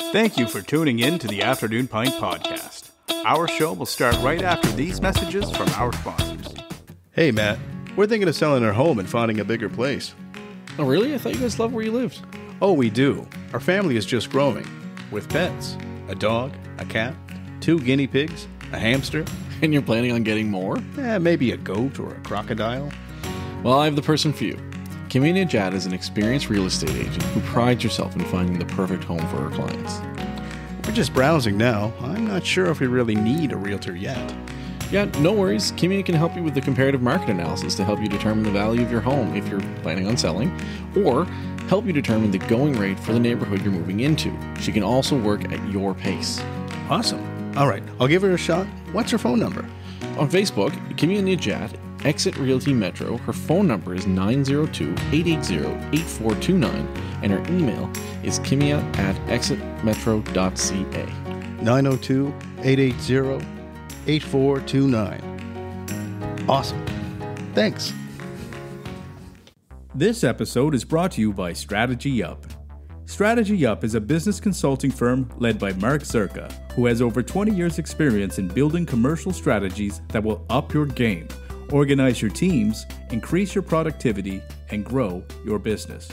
Thank you for tuning in to the Afternoon Pint Podcast. Our show will start right after these messages from our sponsors. Hey, Matt. We're thinking of selling our home and finding a bigger place. Oh, really? I thought you guys loved where you lived. Oh, we do. Our family is just growing. With pets. A dog, a cat, 2 guinea pigs, a hamster. And you're planning on getting more? Maybe a goat or a crocodile. Well, I have the person for you. Kimmy Najad is an experienced real estate agent who prides herself in finding the perfect home for her clients. We're just browsing now. I'm not sure if we really need a realtor yet. Yeah, no worries. Kimmy can help you with the comparative market analysis to help you determine the value of your home if you're planning on selling, or help you determine the going rate for the neighborhood you're moving into. She can also work at your pace. Awesome. All right, I'll give her a shot. What's her phone number? On Facebook, Kimmy Najad, Exit Realty Metro. Her phone number is 902-880-8429, and her email is kimia@exitmetro.ca. 902-880-8429. Awesome. Thanks. This episode is brought to you by Strategy Up. Strategy Up is a business consulting firm led by Mark Zerka, who has over 20 years' experience in building commercial strategies that will up your game, organize your teams, increase your productivity, and grow your business.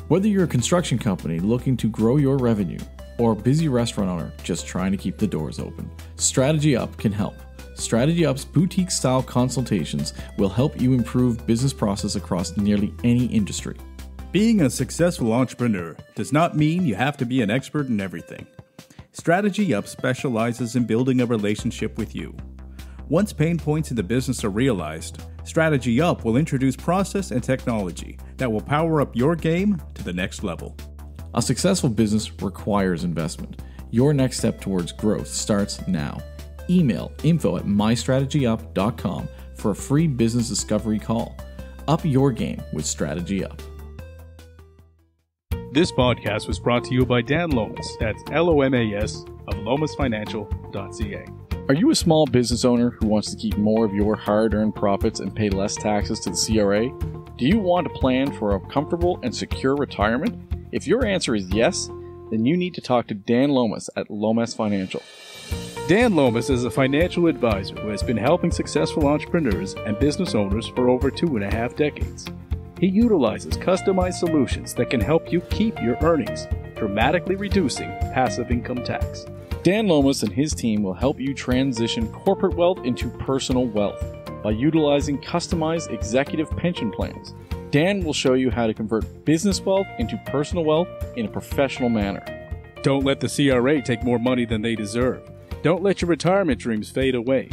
Whether you're a construction company looking to grow your revenue or a busy restaurant owner just trying to keep the doors open, Strategy Up can help. Strategy Up's boutique-style consultations will help you improve business process across nearly any industry. Being a successful entrepreneur does not mean you have to be an expert in everything. Strategy Up specializes in building a relationship with you. Once pain points in the business are realized, Strategy Up will introduce process and technology that will power up your game to the next level. A successful business requires investment. Your next step towards growth starts now. Email info@mystrategyup.com for a free business discovery call. Up your game with Strategy Up. This podcast was brought to you by Dan Lomas, that's LOMAS, of lomasfinancial.ca. Are you a small business owner who wants to keep more of your hard-earned profits and pay less taxes to the CRA? Do you want a plan for a comfortable and secure retirement? If your answer is yes, then you need to talk to Dan Lomas at Lomas Financial. Dan Lomas is a financial advisor who has been helping successful entrepreneurs and business owners for over 2.5 decades. He utilizes customized solutions that can help you keep your earnings, dramatically reducing passive income tax. Dan Lomas and his team will help you transition corporate wealth into personal wealth by utilizing customized executive pension plans. Dan will show you how to convert business wealth into personal wealth in a professional manner. Don't let the CRA take more money than they deserve. Don't let your retirement dreams fade away.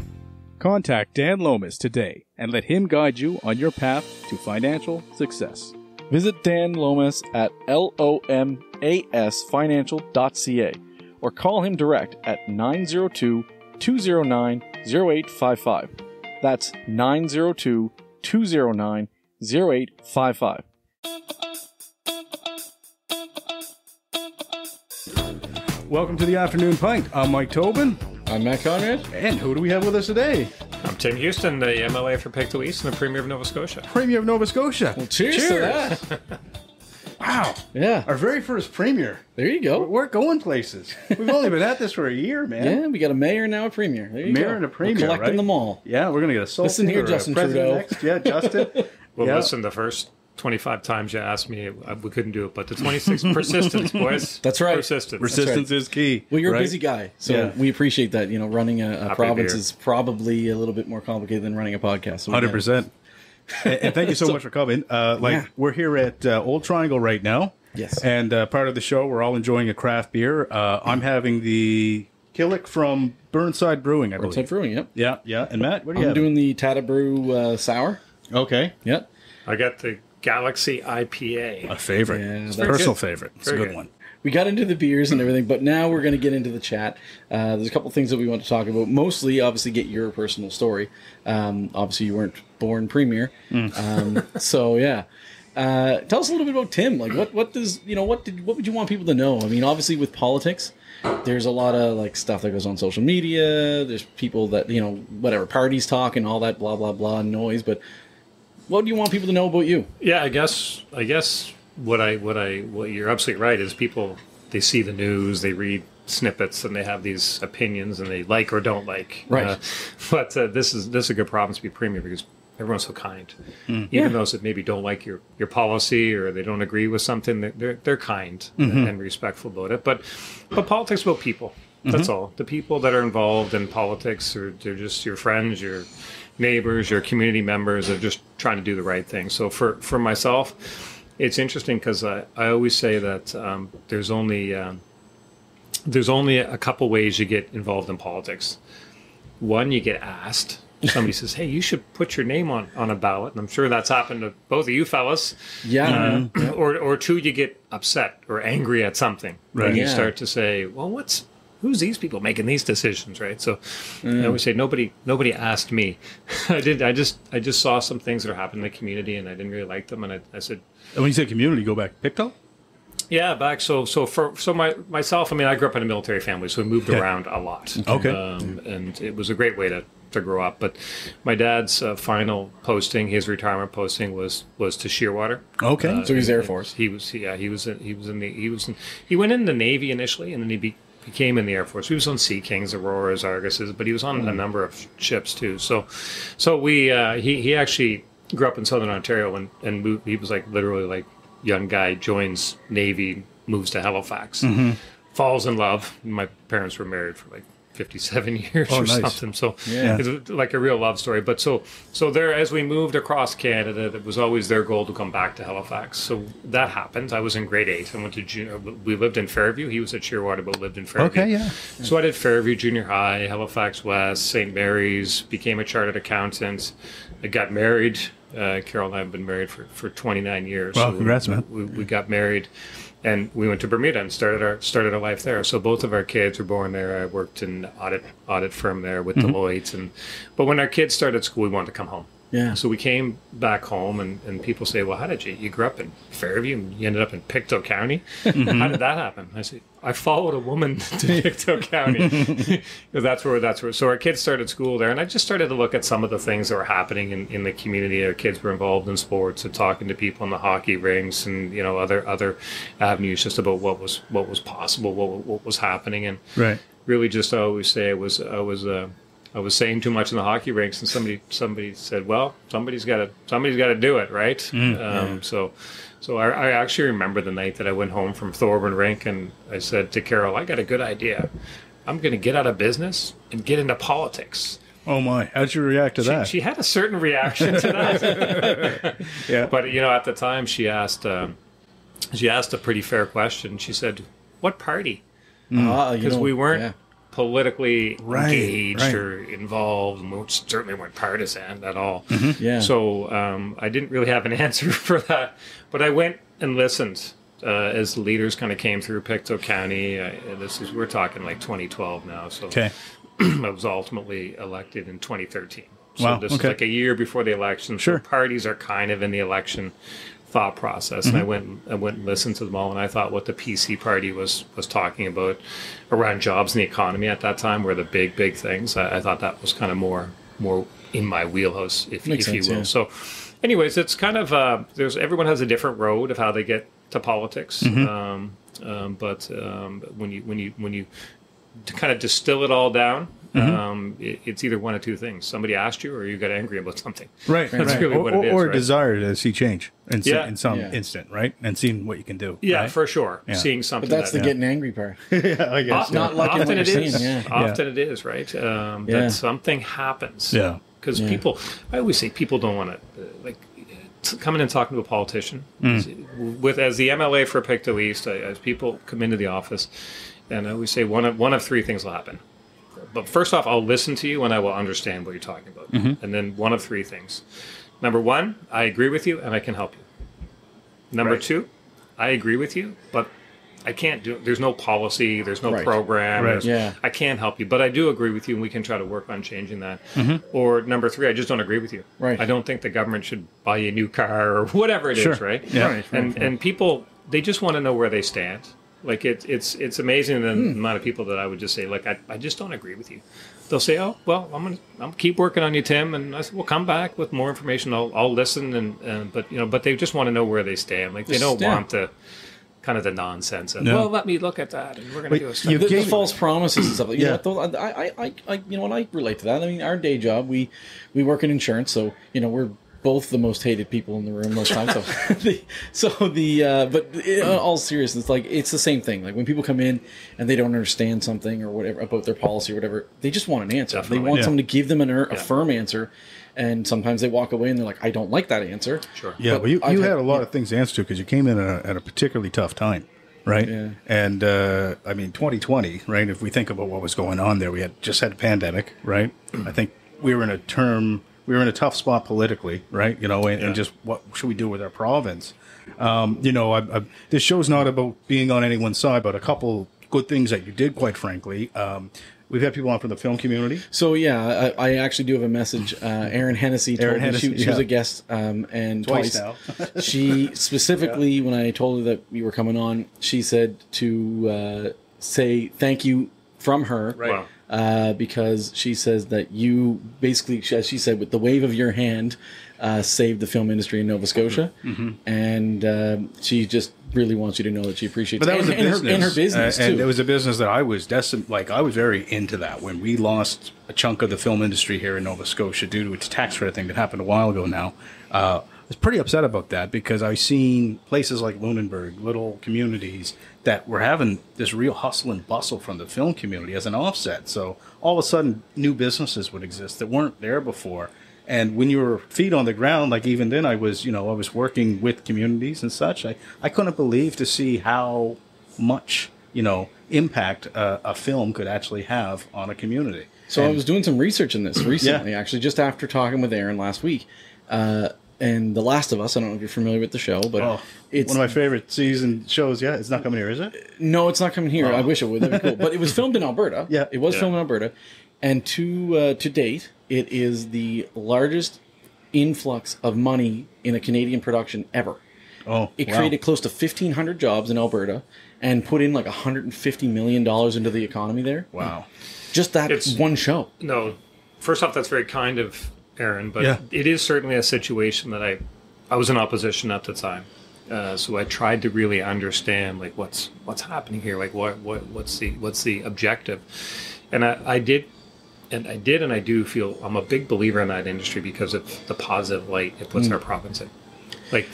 Contact Dan Lomas today and let him guide you on your path to financial success. Visit Dan Lomas at lomasfinancial.ca or call him direct at 902-209-0855. That's 902-209-0855. Welcome to the Afternoon Pint. I'm Mike Tobin. I'm Matt Conrad. And who do we have with us today? I'm Tim Houston, the MLA for Pictou East and the Premier of Nova Scotia. Premier of Nova Scotia. Well, cheers to that. Wow. Yeah. Our very first premier. There you go. We're going places. We've only been at this for a year, man. Yeah, we got a mayor now, a premier. There you go. Mayor and a premier, We're collecting right? them all. Yeah, we're going to get a Sultan. Listen here, or a Justin president Trudeau. next. Yeah, Justin. Well, Yeah. listen, the first 25 times you asked me, we couldn't do it, but the 26th, persistence, boys. That's right. Persistence. Persistence is key. Well, you're right? a busy guy, so Yeah. we appreciate that. You know, running a Happy province to be is probably a little bit more complicated than running a podcast. So 100%. And thank you so much for coming. We're here at Old Triangle right now. Yes. And part of the show, we're all enjoying a craft beer. I'm having the Killick from Burnside Brewing, I believe. Burnside Brewing, yep. Yeah, yeah. And Matt, what do you I'm have? doing the Tata Brew Sour. Okay. Yep. I got the Galaxy IPA. A favorite. Yeah, It's a that's personal good. favorite. It's a Very good good. one. We got into the beers and everything, but now we're going to get into the chat. There's a couple things that we want to talk about. Mostly, obviously, get your personal story. Obviously, you weren't born premier. So, yeah. Tell us a little bit about Tim. Like, what would you want people to know? I mean, obviously, with politics, there's a lot of like stuff that goes on social media. There's people that, you know, whatever, parties talk and all that blah, blah, blah noise. But what do you want people to know about you? Yeah, I guess what you're absolutely right is people they see the news, they read snippets, and they have these opinions, and they like or don't like. Right. But this is a good province to be premier because everyone's so kind. Even those that maybe don't like your policy or they don't agree with something, they're kind and respectful about it. But politics is about people. That's all. The people that are involved in politics, they're just your friends, your neighbors, your community members, are just trying to do the right thing. So for myself, it's interesting because I always say that there's only a couple ways you get involved in politics. One, you get asked. Somebody says, hey, you should put your name on a ballot. And I'm sure that's happened to both of you fellas. Yeah. Or two, you get upset or angry at something. Right. And you Yeah. start to say, well, who's these people making these decisions, right? So I always say nobody asked me. I just saw some things that are happening in the community and I didn't really like them. And I said, And when you say community, go back Pictou? yeah, back. Myself, I grew up in a military family, so we moved around a lot. Okay. And it was a great way to grow up. But my dad's final posting, his retirement posting, was to Shearwater. Okay. So he's Air Force. He went in the Navy initially, and then he became in the Air Force. He was on Sea Kings, Auroras, Arguses, but he was on a number of ships too. So he actually grew up in Southern Ontario and moved. He was like literally like young guy, joins Navy, moves to Halifax, falls in love. My parents were married for like 57 years or nice. something. So Yeah. it's like a real love story. But so there, as we moved across Canada, it was always their goal to come back to Halifax. So that happened. I was in grade 8. I went to junior. We lived in Fairview. He was at Shearwater, but lived in Fairview. Okay, yeah. So I did Fairview Junior High, Halifax West, St. Mary's, became a chartered accountant. I got married. Carol and I have been married for 29 years. Well, So congrats, man. We got married, and we went to Bermuda and started our life there. So both of our kids were born there. I worked in an audit firm there with Deloitte, but when our kids started school, we wanted to come home. Yeah. So we came back home, and people say, well, how did you grew up in Fairview and you ended up in Pictou County? How did that happen? I said, I followed a woman to Pictou County. Because that's where. So our kids started school there, and I just started to look at some of the things that were happening in the community. Our kids were involved in sports and talking to people in the hockey rinks and, other avenues just about what was possible, what was happening. And Right. really just I always say I was saying too much in the hockey rinks, and somebody said, "Well, somebody's got to do it, right?" So I actually remember the night that I went home from Thorburn Rink, and I said to Carol, "I got a good idea. I'm going to get out of business and get into politics." Oh my! How'd you react to that? She had a certain reaction to that. Yeah. But at the time she asked a pretty fair question. She said, "What party?" Because we weren't politically engaged or involved, and we certainly weren't partisan at all. Yeah. So I didn't really have an answer for that, but I went and listened as the leaders kind of came through Pictou County. We're talking like 2012 now. So Okay. I was ultimately elected in 2013. So Wow, this is okay. like a year before the election. Sure. So parties are kind of in the election thought process, and I went and listened to them all, and I thought what the PC party was talking about around jobs and the economy at that time were the big things. I thought that was kind of more in my wheelhouse, if you will. Yeah. So, anyways, it's kind of everyone has a different road of how they get to politics. But when you to kind of distill it all down, it's either one of two things: somebody asked you, or you got angry about something. Right. That's right. really what it is, Or right? desire to see change in some Yeah. instant, right? And seeing what you can do. Yeah, right? for sure. Yeah. Seeing something. But that's the that, getting angry part. Yeah, I guess. Not liking what often you're it is. seeing, yeah. Often it is, right? That something happens. Yeah. Because people, I always say people don't want to coming and talking to a politician. As the MLA for Pictou East, as people come into the office, and I always say one of three things will happen. But first off, I'll listen to you and I will understand what you're talking about. And then one of three things. Number one, I agree with you and I can help you. Number two, I agree with you, but I can't do it. There's no policy, there's no program. Right. I can't help you, but I do agree with you and we can try to work on changing that. Or number three, I just don't agree with you. Right. I don't think the government should buy you a new car or whatever it is, right? Yeah. And people, they just want to know where they stand. Like it's amazing the amount of people that I would just say, like, I just don't agree with you. They'll say, oh, well, I'm keep working on you, Tim, and I said, well, come back with more information. I'll listen, but they just want to know where they stand. Like they don't want to kind of the nonsense of, well, let me look at that, and we're going to do a study. The false promises and stuff. You know what, though, I relate to that. I mean, our day job, we work in insurance, so we're both the most hated people in the room most times. But in all seriousness, like it's the same thing. Like when people come in and they don't understand something or whatever about their policy or whatever, they just want an answer. Definitely. They want someone to give them a firm answer. And sometimes they walk away and they're like, I don't like that answer. Sure. Yeah, but you had a lot of things to answer to because you came in at a particularly tough time, right? Yeah. And, 2020, right, if we think about what was going on there, we had just had a pandemic, right? I think we were in a tough spot politically, right? And just what should we do with our province? This show's not about being on anyone's side, but a couple good things that you did, quite frankly. We've had people on from the film community. So, I actually do have a message. Erin Hennessy told me she was a guest and twice now. She specifically, when I told her that we were coming on, she said to say thank you from her. Right. Wow. Because she says that you basically, as she said, with the wave of your hand, saved the film industry in Nova Scotia. Mm-hmm. And she just really wants you to know that she appreciates it. But that was a business. In her business, too. And it was a business that I was I was very into that when we lost a chunk of the film industry here in Nova Scotia due to its tax credit thing that happened a while ago now. I was pretty upset about that because I've seen places like Lunenburg, little communities that were having this real hustle and bustle from the film community as an offset. So all of a sudden, new businesses would exist that weren't there before. And when you were feet on the ground, like even then I was working with communities and such. I couldn't believe to see how much, impact a film could actually have on a community. So I was doing some research in this recently, actually, just after talking with Aaron last week. And The Last of Us, I don't know if you're familiar with the show, but it's one of my favorite season shows. Yeah, it's not coming here, is it? No, it's not coming here. I wish it would. That'd be cool. But it was filmed in Alberta. Yeah, it was filmed in Alberta, and to date, it is the largest influx of money in a Canadian production ever. It created close to 1,500 jobs in Alberta and put in like $150 million into the economy there. Wow, just that one show. No, first off, that's very kind of Aaron, but it is certainly a situation that I was in opposition at the time. So I tried to really understand like what's happening here, like what's the objective, and I do feel I'm a big believer in that industry because of the positive light it puts our province in. Like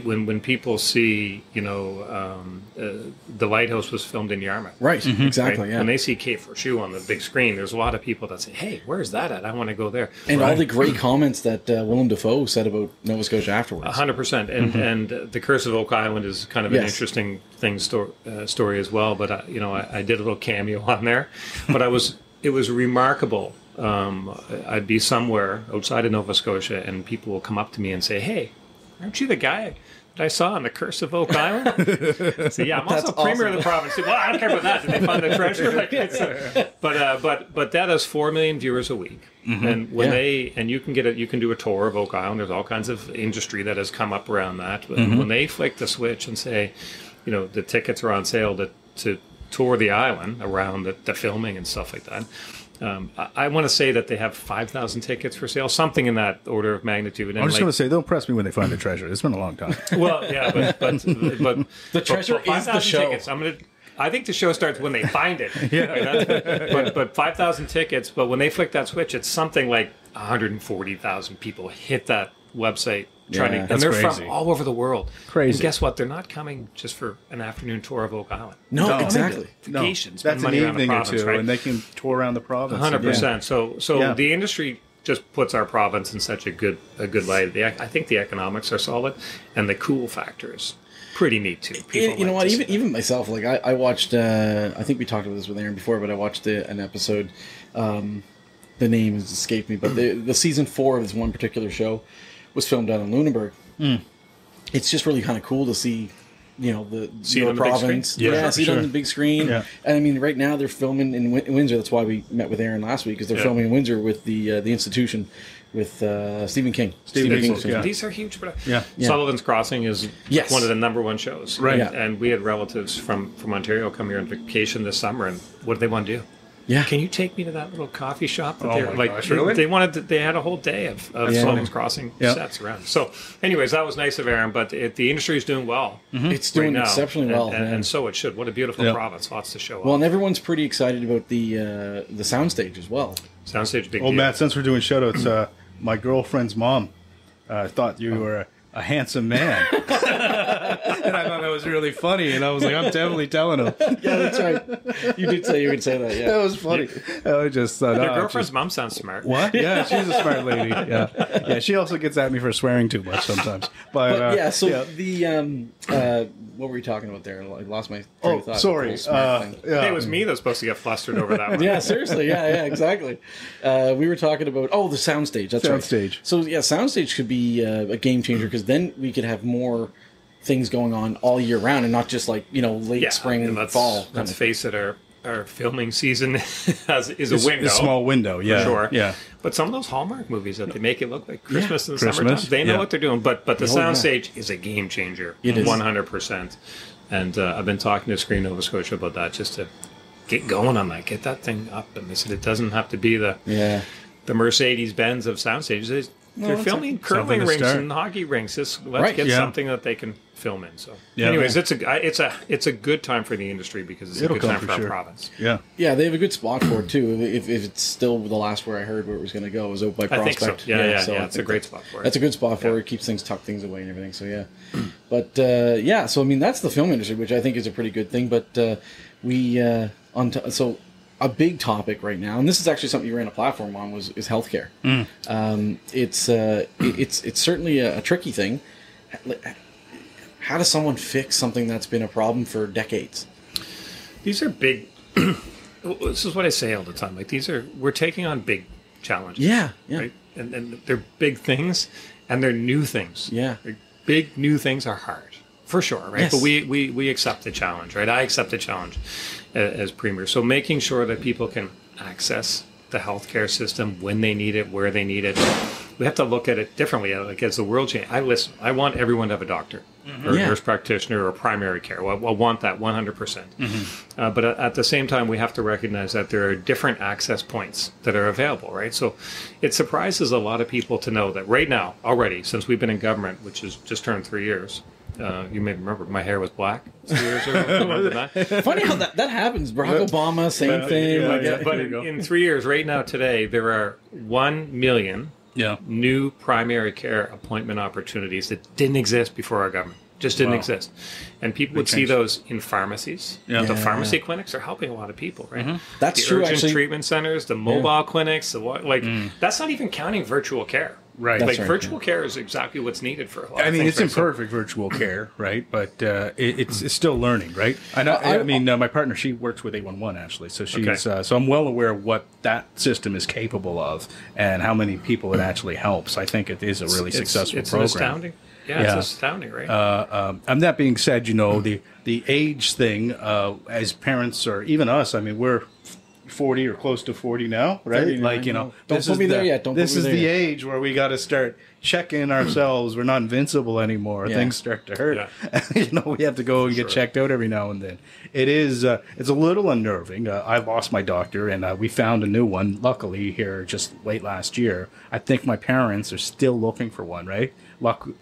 when people see, The Lighthouse was filmed in Yarmouth. Right, mm-hmm. Exactly, right? yeah. When they see Cape Fortune on the big screen, there's a lot of people that say, hey, where's that at? I want to go there. And all the great comments that Willem Dafoe said about Nova Scotia afterwards. 100%. And The Curse of Oak Island is kind of an interesting story as well. But, I did a little cameo on there. But it was remarkable. I'd be somewhere outside of Nova Scotia and people will come up to me and say, hey, aren't you the guy that I saw on The Curse of Oak Island? So, I'm also Premier of the province. Well, I don't care about that. Did they find the treasure? But that has 4 million viewers a week. Mm-hmm. And when you can do a tour of Oak Island. There's all kinds of industry that has come up around that. But when they flick the switch and say, the tickets are on sale to tour the island around the filming and stuff like that. I want to say that they have 5,000 tickets for sale, something in that order of magnitude. And I'm just going to say, they'll press me when they find the treasure. It's been a long time. Well, yeah, but the treasure is the show. Tickets, I think the show starts when they find it. But 5,000 tickets. But when they flick that switch, it's something like 140,000 people hit that website. And they're crazy. From all over the world. Crazy. And guess what? They're not coming just for an afternoon tour of Oak Island. No, exactly. Vacations. That's an evening or two, right? And they can tour around the province. 100%. So the industry just puts our province in such a good light. I think the economics are solid, and the cool factor is pretty neat too. You know what? Even myself, like I watched. I think we talked about this with Aaron before, but I watched an episode. The name has escaped me, but the season 4 of this one particular show was filmed down in Lunenburg. It's just really kind of cool to see, the province. See it on the big screen. Yeah. And I mean, right now they're filming in Windsor. That's why we met with Aaron last week, because they're filming in Windsor with the Institution with Stephen King. Stephen King. These are huge productions. Sullivan's Crossing is one of the number one shows. Right. And we had relatives from Ontario come here on vacation this summer, and what do they want to do? Yeah. Can you take me to that little coffee shop? That Oh they're, my gosh, really? They had a whole day of Sloan's Crossing sets around. So, anyways, that was nice of Aaron, but the industry is doing well. It's doing now, exceptionally well. and so it should. What a beautiful province. Lots to show Well, off. and everyone's pretty excited about the soundstage as well. Soundstage, big Oh, deal. Matt, since we're doing shout-outs, my girlfriend's mom thought you were a handsome man. And I thought that was really funny, and I was like, I'm definitely telling him. Yeah, that's right. You did say you would say that, yeah. That was funny. I just thought, Your girlfriend's mom sounds smart. what? Yeah, she's a smart lady. Yeah, she also gets at me for swearing too much sometimes. But the what were we talking about there? I lost my train of thought. sorry. The whole smart thing. Yeah. Hey, it was me that's supposed to get flustered over that one. Yeah, seriously. Yeah, exactly. We were talking about the soundstage. That's right. Soundstage. So yeah, soundstage could be a game changer because then we could have more things going on all year round and not just like late spring and fall. Let's face it, our filming season is a window. A small window, yeah. For sure. Yeah. But some of those Hallmark movies that they make it look like Christmas in the Christmas, summertime, they know yeah. what they're doing. But the soundstage is a game changer. It is. 100%. And I've been talking to Screen Nova Scotia about that just to get going on that, get that thing up. And they said it doesn't have to be the Mercedes-Benz of soundstages. They're filming curling rinks and hockey rinks. Let's get something that they can film in. So, anyways, it's a good time for the industry because it's a good time for our province. Yeah. Yeah, they have a good spot for it too. If it's still the last where I heard where it was going to go was out by Prospect. I think so. Yeah. So It's a great spot for it. That's a good spot for it. It keeps things, tuck things away and everything. So yeah, but so I mean that's the film industry, which I think is a pretty good thing. But so a big topic right now, and this is actually something you ran a platform on, is healthcare. It's certainly a tricky thing. How does someone fix something that's been a problem for decades? These are big. This is what I say all the time. Like we're taking on big challenges. Yeah. Right? And they're big things, and they're new things. Yeah. Like, big new things are hard. For sure, right? Yes. But we accept the challenge, right? I accept the challenge as Premier. So making sure that people can access the healthcare system when they need it, where they need it. We have to look at it differently. Like as the world changes, I want everyone to have a doctor or a nurse practitioner or primary care. I want that 100%. But at the same time, we have to recognize that there are different access points that are available, right? So it surprises a lot of people to know that right now, already, since we've been in government, which has just turned 3 years, you may remember my hair was black 3 years ago. Remember that? Funny how that happens. Barack Obama, same thing. But in 3 years, right now, today, there are 1 million new primary care appointment opportunities that didn't exist before our government. Just didn't exist. And people would see those in pharmacies. The pharmacy clinics are helping a lot of people, right? That's the true, urgent actually. treatment centers, the mobile clinics, that's not even counting virtual care. Right. That's right, virtual care is exactly what's needed for a lot of I mean, things. it's imperfect virtual care, right? But it's still learning, right? I mean, my partner, she works with 811 actually, so she's so I'm well aware of what that system is capable of and how many people it actually helps. I think it is a really successful program. It's astounding. Yeah, it's astounding, right? And that being said, the age thing, as parents or even us, I mean, we're 40 or close to 40 now, right? 39, Like, don't put me there yet. This is the age where we got to start checking ourselves. We're not invincible anymore. Yeah. Things start to hurt. Yeah. We have to go and get checked out every now and then. It is, it's a little unnerving. I lost my doctor and we found a new one, luckily, here just late last year. I think my parents are still looking for one, right?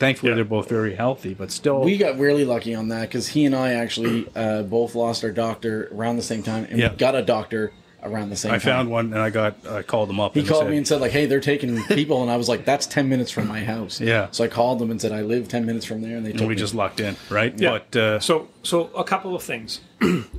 Thankfully, they're both very healthy, but still. We got really lucky on that because he and I actually both lost our doctor around the same time, and we got a doctor around the same time. I found one, and I called them up. He called me and said, like, hey, they're taking people, and I was like, that's 10 minutes from my house. Yeah. So I called them and said, I live 10 minutes from there, and they took me. We just locked in, right? Yeah. But, so a couple of things.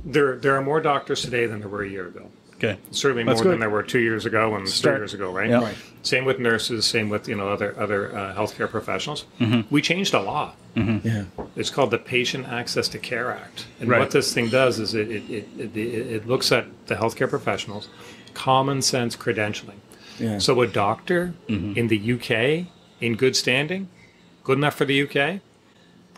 There are more doctors today than there were a year ago. okay. Certainly more than there were 2 years ago and 3 years ago, right? Yeah. Right. Same with nurses, same with other healthcare professionals. We changed a law. Yeah. It's called the Patient Access to Care Act, and Right. what this thing does is it looks at the healthcare professionals, common sense credentialing. Yeah. So a doctor in the UK in good standing, good enough for the UK,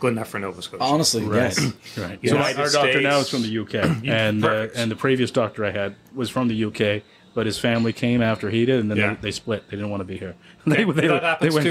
good enough for Nova Scotia. Honestly, yes. Right. So United our doctor States. now is from the UK, and Perfect. the previous doctor I had was from the UK, but his family came after he did, and then they split. They didn't want to be here. They went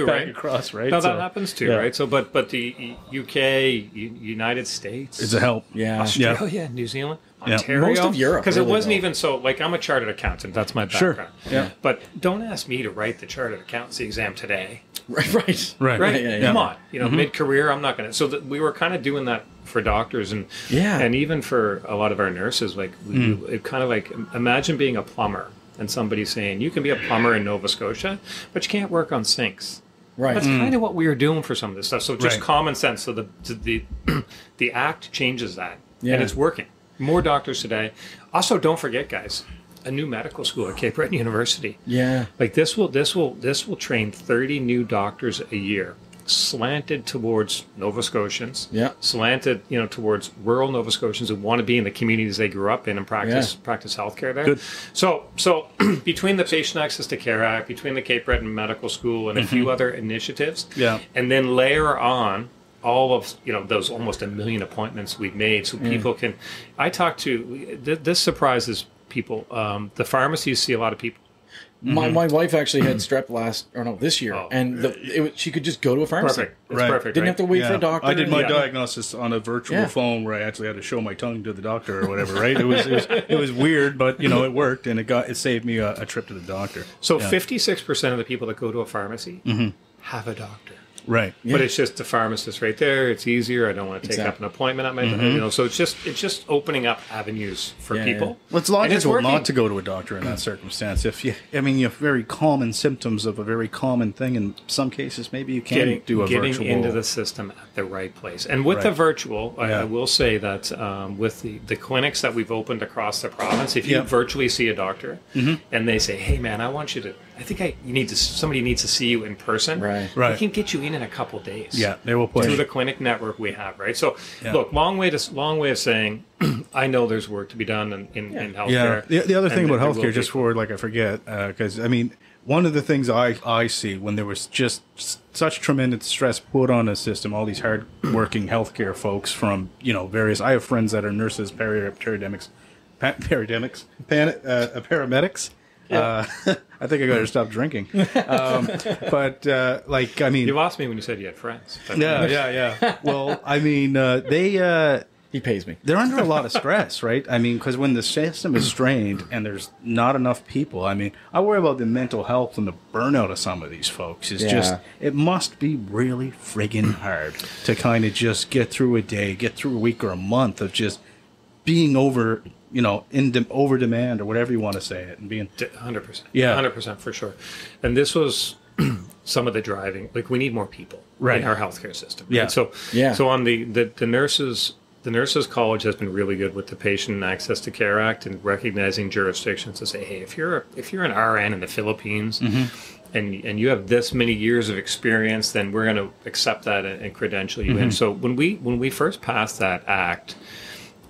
back across, right? No, that happens too, right? So, but the UK, United States, it's a help. Australia, New Zealand, Ontario, most of Europe, because it wasn't even so. Like, I'm a chartered accountant. That's my background. Yeah. But don't ask me to write the chartered accountancy exam today. Right. Yeah. Come on, mid-career, I'm not going to. So we were kind of doing that for doctors, and even for a lot of our nurses. Like, it kind of like, imagine being a plumber and somebody saying, you can be a plumber in Nova Scotia, but you can't work on sinks. Right. That's kind of what we were doing for some of this stuff. So just common sense. So the act changes that, and it's working. More doctors today. Also, don't forget, guys, a new medical school at Cape Breton University. Yeah. Like this will train 30 new doctors a year, slanted towards Nova Scotians. Yeah. Slanted, towards rural Nova Scotians who want to be in the communities they grew up in and practice healthcare there. Good. So between the Patient Access to Care Act, between the Cape Breton Medical School and a few other initiatives, and then layer on all of those almost 1 million appointments we've made, so people can. I talk to this surprises people. The pharmacies see a lot of people. My wife actually had strep this year, and she could just go to a pharmacy. Perfect. It's perfect. Didn't have to wait for a doctor. I did my diagnosis on a virtual phone where I actually had to show my tongue to the doctor or whatever. Right? It was weird, but it worked, and it saved me a trip to the doctor. So 56% of the people that go to a pharmacy have a doctor. Right. But it's just the pharmacist right there. It's easier. I don't want to take up an appointment at my so it's just opening up avenues for people. Well, it's logical not to go to a doctor in that circumstance. If you have very common symptoms of a very common thing, in some cases maybe you can do a virtual. Getting into the system at the right place. And with the virtual, I will say that with the clinics that we've opened across the province, if you virtually see a doctor and they say, hey man, somebody needs to see you in person. Right. We can get you in a couple days. Yeah, they will push through the clinic network we have, right? So, look, long way of saying, I know there's work to be done in healthcare. Yeah. The other thing about healthcare, just for I forget, because one of the things I see when there was just such tremendous stress put on a system, all these hard-working healthcare folks from various. I have friends that are nurses, paramedics. I think I got to stop drinking. But you lost me when you said you had friends. Yeah. Well, he pays me. They're under a lot of stress, right? Because when the system is strained and there's not enough people, I worry about the mental health and the burnout of some of these folks. It must be really friggin' hard to kind of just get through a day, get through a week or a month of just being over demand or whatever you want to say it, and being 100%. Yeah, 100% for sure. And this was some of the driving. Like, we need more people in our healthcare system. Right? So on the nurses college has been really good with the Patient Access to Care Act and recognizing jurisdictions to say, hey, if you're an RN in the Philippines. And you have this many years of experience, then we're going to accept that and credential you in. So when we first passed that act,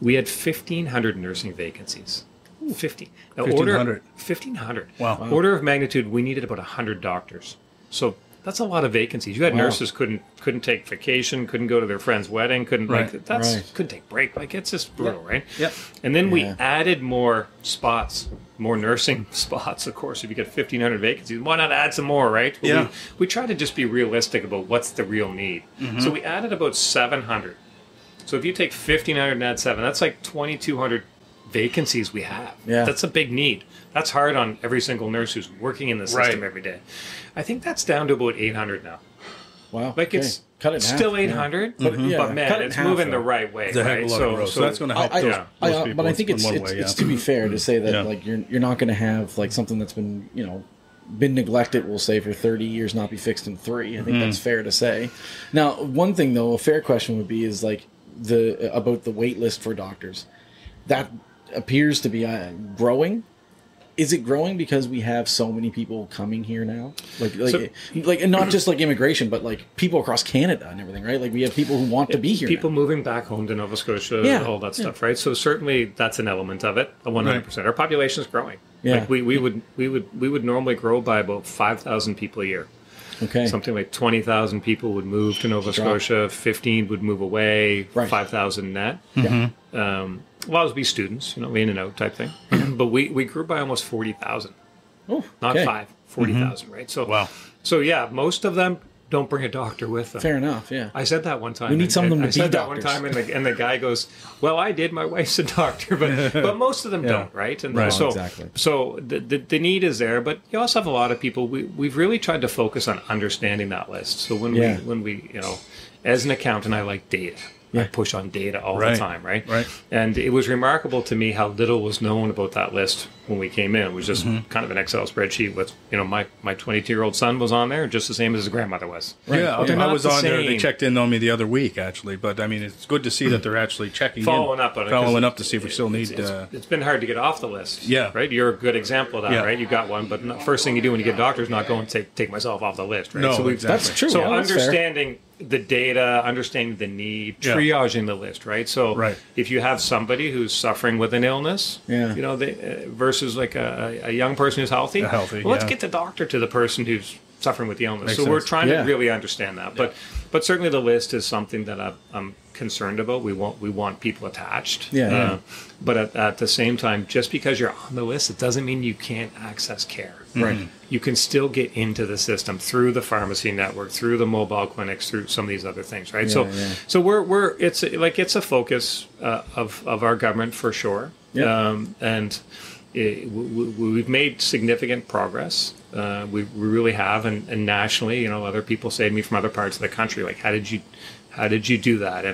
we had 1,500 nursing vacancies. 50. Now, 1,500. Wow. Order of magnitude, we needed about 100 doctors. So that's a lot of vacancies. You had nurses couldn't take vacation, couldn't go to their friend's wedding, couldn't take break. Like, it's just brutal, right? Yep. And then we added more spots, more nursing spots. Of course, if you get 1,500 vacancies, why not add some more, right? But we try to just be realistic about what's the real need. So we added about 700. So if you take 1,500 and add 7, that's like 2,200 vacancies we have. Yeah. That's a big need. That's hard on every single nurse who's working in the system every day. I think that's down to about 800 now. Wow. Like, it's still 800, but man, it's moving the right way. Right? So that's going to help those people. But I think it's to be fair to say that like you're not going to have like something that's been been neglected, we'll say, for 30 years not be fixed in 3. I think that's fair to say. Now, one thing though, a fair question would be is like about the wait list for doctors. That appears to be growing. Is it growing because we have so many people coming here now? And not just like immigration, but like people across Canada and everything, right? Like, we have people who want to be here. People moving back home to Nova Scotia, all that stuff, right? So certainly that's an element of it. 100%. Our population is growing. Yeah. Like, we would normally grow by about 5,000 people a year. Okay. Something like 20,000 people would move to Nova Scotia, 15 would move away, 5,000 net. allows to be students, in and out type thing. But we grew by almost 40,000. Oh, Not okay. 40,000, right? So, Wow. So yeah, most of them don't bring a doctor with them. Fair enough. Yeah. I said that one time. We need some of them to I be said that doctors. one time, and the guy goes, "Well, I did. My wife's a doctor, but most of them don't, right?" And Right. so Exactly. so the need is there, but you also have a lot of people. We've really tried to focus on understanding that list. So when we as an accountant, I like data. I push on data all the time, right? Right. And it was remarkable to me how little was known about that list when we came in. It was just kind of an Excel spreadsheet with, my 22-year-old son was on there, just the same as his grandmother was. Yeah, But they're I not was the on there. They same. checked in on me the other week, actually. But I mean, it's good to see that they're actually checking Following in, up on it, following 'cause up to see if we still need. It's been hard to get off the list. Yeah. Right? You're a good example of that, Yeah. right? You got one, but first thing you do when you get a doctor is not go and take myself off the list, right? No, so exactly. That's true. So Yeah, that's fair. understanding the data, understanding the need, Yeah. triaging the list, right? So Right. if you have somebody who's suffering with an illness, Yeah. versus like a young person who's healthy, Healthy, well, let's yeah. get the doctor to the person who's suffering with the illness. Makes so we're sense. trying Yeah. to really understand that. But certainly the list is something that I'm concerned about. We want people attached. Yeah. But at the same time, just because you're on the list, it doesn't mean you can't access care. Right. You can still get into the system through the pharmacy network, through the mobile clinics, through some of these other things, right? So we're it's a focus of our government for sure. Yeah. And we've made significant progress. We really have, and nationally, other people say to me from other parts of the country, like, how did you do that?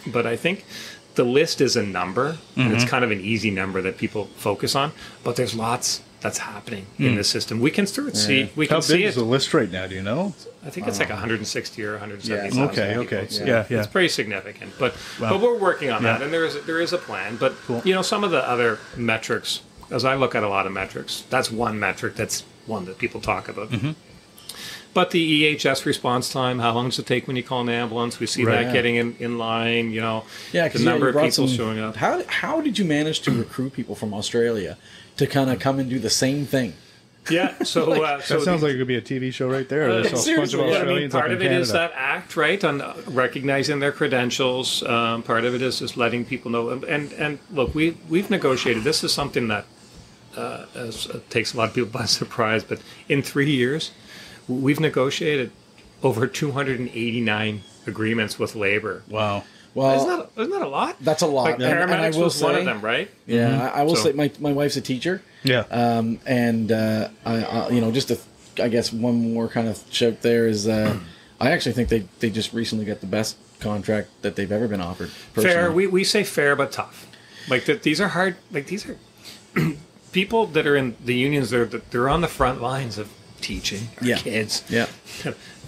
But I think the list is a number, and it's kind of an easy number that people focus on. But there's lots that's happening in the system. We can see. We How can see big it. is the list right now? Do you know? I think it's like 160 or 170. Yeah. Okay. Yeah. It's pretty significant, but we're working on that, and there is a plan. But some of the other metrics, as I look at a lot of metrics, that's one metric. That's one that people talk about. But the EHS response time, how long does it take when you call an ambulance? We see that getting in line. Yeah, the number of people showing up. How did you manage to recruit people from Australia to kind of come and do the same thing? Yeah, so That sounds like it could be a TV show right there. There's a bunch of seriously, yeah, Australians part up in of it Canada. is that act, right, on recognizing their credentials. Part of it is just letting people know. And look, we've negotiated. This is something that takes a lot of people by surprise. But in 3 years, we've negotiated over 289 agreements with labor. Wow. Well, Isn't that a lot? that's a lot. Like And I paramedics will was one say- of them, right? yeah, I will So- say my wife's a teacher. Yeah. I just to, I guess one more kind of shout there is I actually think they just recently got the best contract that they've ever been offered. Personally. Fair. We say fair but tough. Like these are hard. Like these are people that are in the unions. They're on the front lines of teaching our kids. Yeah.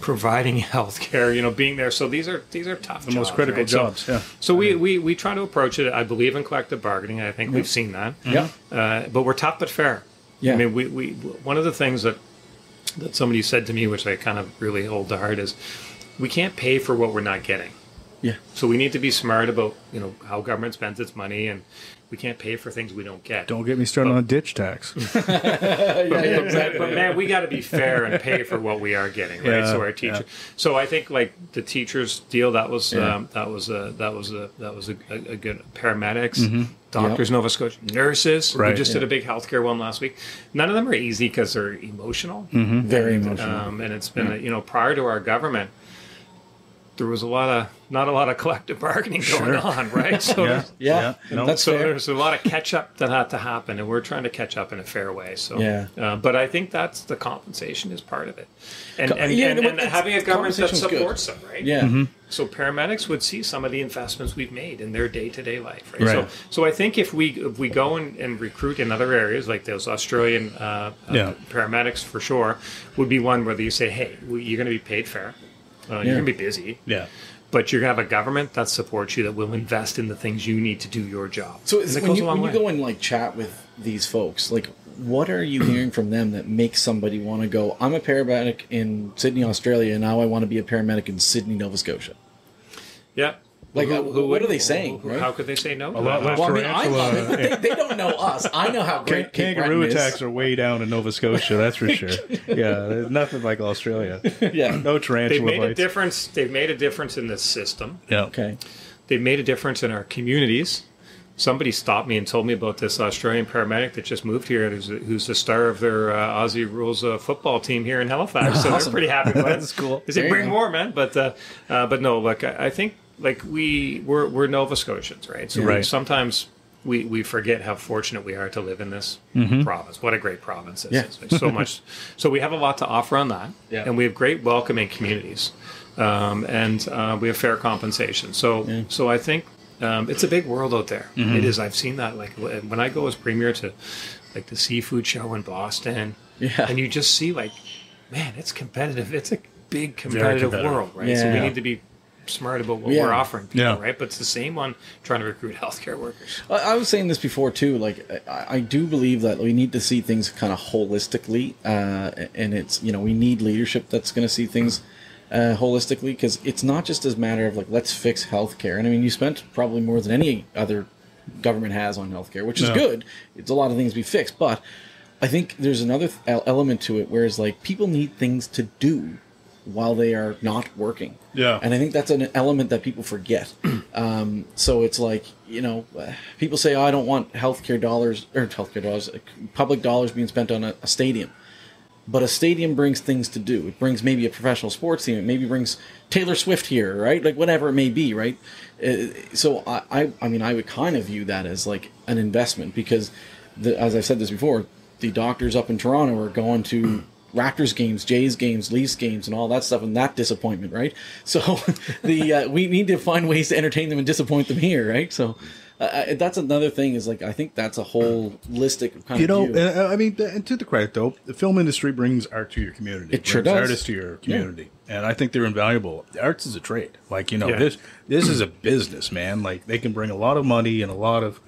Providing health care, being there. So these are tough. The most critical right? jobs. Yeah. So we try to approach it. I believe in collective bargaining. I think we've seen that. Yeah. But we're tough but fair. Yeah. I mean, we one of the things that somebody said to me, which I kind of really hold to heart, is we can't pay for what we're not getting. Yeah. So we need to be smart about how government spends its money, and we can't pay for things we don't get. Don't get me started on ditch tax. But man, we got to be fair and pay for what we are getting, right? Yeah, So our teacher. So I think like the teachers deal that was a good paramedics, doctors, Nova Scotia, nurses. Right. We just did a big healthcare one last week. None of them are easy because they're emotional, Very emotional. and it's been prior to our government. There was not a lot of collective bargaining going on, right? So Yeah. No. That's fair. there's a lot of catch up that had to happen, and we're trying to catch up in a fair way. So, Yeah. but I think that's the compensation is part of it, and Yeah, and it's- having a government that compensation's good. supports them, right? Yeah. So paramedics would see some of the investments we've made in their day to day life, right? Right. So I think if we go and recruit in other areas like those Australian paramedics for sure, would be one where you say, hey, you're going to be paid fair. You're going to be busy. Yeah. But you're going to have a government that supports you, that will invest in the things you need to do your job. So And it when goes you a long way. go and like chat with these folks, like what are you hearing from them that makes somebody want to go, I'm a paramedic in Sydney, Australia, and now I want to be a paramedic in Sydney, Nova Scotia? Yeah. Like, what are they who- saying, right? How could they say no? A lot less Well, I mean, I love it, tarantula. but they don't know us. I know how great Cape Kangaroo Breton is. attacks are way down in Nova Scotia, that's for sure. Yeah, there's nothing like Australia. Yeah. No tarantula They've made a bites. difference. They've made a difference in this system. Yeah. Okay. They've made a difference in our communities. somebody stopped me and told me about this Australian paramedic that just moved here, who's the star of their Aussie Rules football team here in Halifax. So they're pretty happy with it. That's cool. They say, bring more, man. But no, look, I think like we're Nova Scotians, right? So sometimes we forget how fortunate we are to live in this province. What a great province this is. There's so much. So we have a lot to offer on that. Yeah. And we have great welcoming communities. And we have fair compensation. So I think it's a big world out there. It is. I've seen that. Like when I go as premier to like the seafood show in Boston, and you just see like, man, it's competitive. It's a big competitive world, right? Yeah. So we need to be smart about what we're offering people, right? But it's the same on trying to recruit healthcare workers. I was saying this before too. Like I do believe that we need to see things kind of holistically, and it's we need leadership that's going to see things holistically, because it's not just a matter of like let's fix healthcare. And I mean, you spent probably more than any other government has on healthcare, which is good. It's a lot of things to be fixed, but I think there's another element to it, whereas like people need things to do while they are not working. Yeah. And I think that's an element that people forget. So it's like, people say, I don't want public dollars being spent on a stadium. But a stadium brings things to do. It brings maybe a professional sports team. It maybe brings Taylor Swift here, right? Like whatever it may be, right? So I mean, I would kind of view that as like an investment, because as I've said this before, the doctors up in Toronto are going to Raptors games, Jays games, Leafs games, and all that stuff, and that disappointment, right? So we need to find ways to entertain them and disappoint them here, right? So that's another thing, is like I think that's a holistic kind of view. I mean, and to the credit though, the film industry brings art to your community. It sure does. Artists to your community, and I think they're invaluable. The arts is a trade. Like this is a business, man. Like they can bring a lot of money and a lot of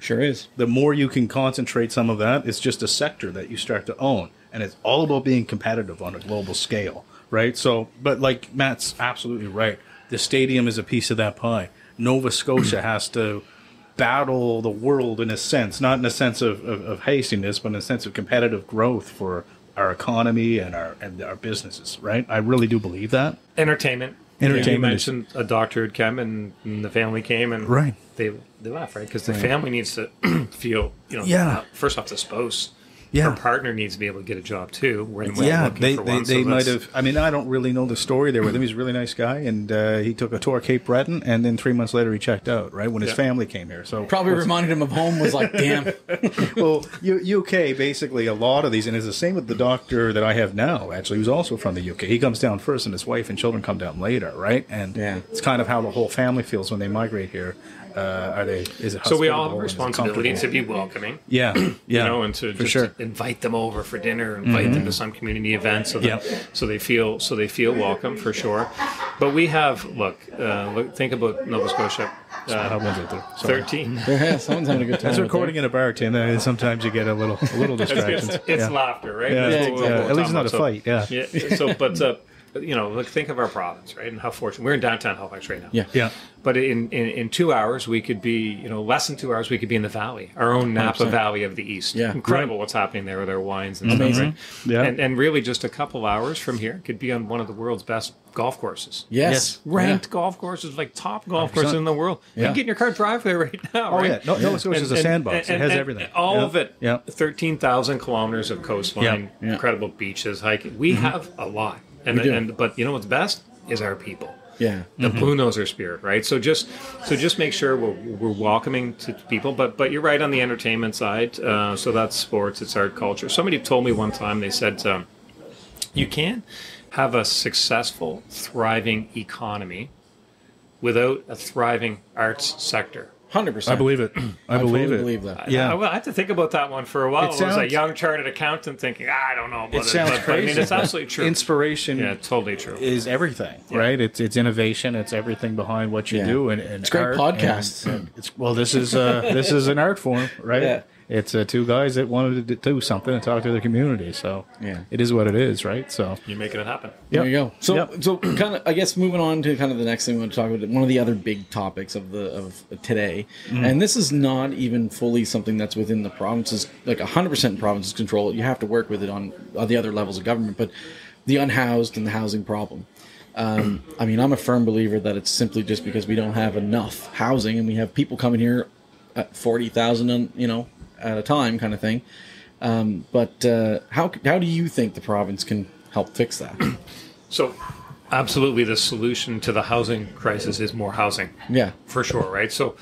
The more you can concentrate some of that, it's just a sector that you start to own. And it's all about being competitive on a global scale, right? So, but like Matt's absolutely right. The stadium is a piece of that pie. Nova Scotia has to battle the world in a sense, not in a sense of hastiness, but in a sense of competitive growth for our economy and our businesses, right? I really do believe that. Entertainment. You mentioned a doctor had come and the family came and they laugh, right? Because the family needs to feel, first off, the spouse. Her partner needs to be able to get a job too. They might have. I mean, I don't really know the story there with him. He's a really nice guy, and he took a tour of Cape Breton, and then 3 months later he checked out. Right when his family came here, so probably reminded him of home. Was like, damn. Well, UK basically a lot of these, and it's the same with the doctor that I have now. Actually, who's also from the UK. He comes down first, and his wife and children come down later. Right, and it's kind of how the whole family feels when they migrate here. So we all have a responsibility to be welcoming. And to just invite them over for dinner, invite them to some community event, so they feel welcome for sure. But we have think about Nova Scotia. 13. Someone's having a good time. It's recording in a bar, Tim. Sometimes you get a little distractions. It's laughter, right? At least not a fight. So, but think of our province, right, and how fortunate we're in downtown Halifax right now. Yeah. But in 2 hours, we could be, less than 2 hours, we could be in the valley, our own Napa 100%. Valley of the East. Yeah. Incredible what's happening there with our wines and stuff, right? Yeah. And really just a couple hours from here could be on one of the world's best golf courses. Yes. Ranked golf courses, like top golf courses in the world. You can get in your car, drive there right now, right? Nova Scotia is a sandbox. It has everything. All of it. 13,000 kilometers of coastline, incredible beaches, hiking. We have a lot. But you know what's best is our people. Yeah, the Blue Noser spirit, right? So just make sure we're welcoming to people. But you're right on the entertainment side. So that's sports, it's art, culture. Somebody told me one time. They said you can't have a successful, thriving economy without a thriving arts sector. 100%. I believe it. I believe that. Yeah. I had to think about that one for a while. I was a young chartered accountant thinking, I don't know about it. Sounds crazy. I mean, it's absolutely true. Inspiration totally true. Is everything, right? It's innovation. It's everything behind what you do. And it's great podcasts. This is an art form, right? Yeah. It's two guys that wanted to do something and talk to their community. So it is what it is, right? So you're making it happen. There you go. So kind of, I guess, moving on to kind of the next thing we want to talk about, one of the other big topics of today, and this is not even fully something that's within the province's, like 100% province's control. You have to work with it on the other levels of government, but the unhoused and the housing problem. I mean, I'm a firm believer that it's simply just because we don't have enough housing, and we have people coming here at 40,000, at a time kind of thing. But how do you think the province can help fix that? So, absolutely, the solution to the housing crisis is more housing. Yeah, for sure, right? So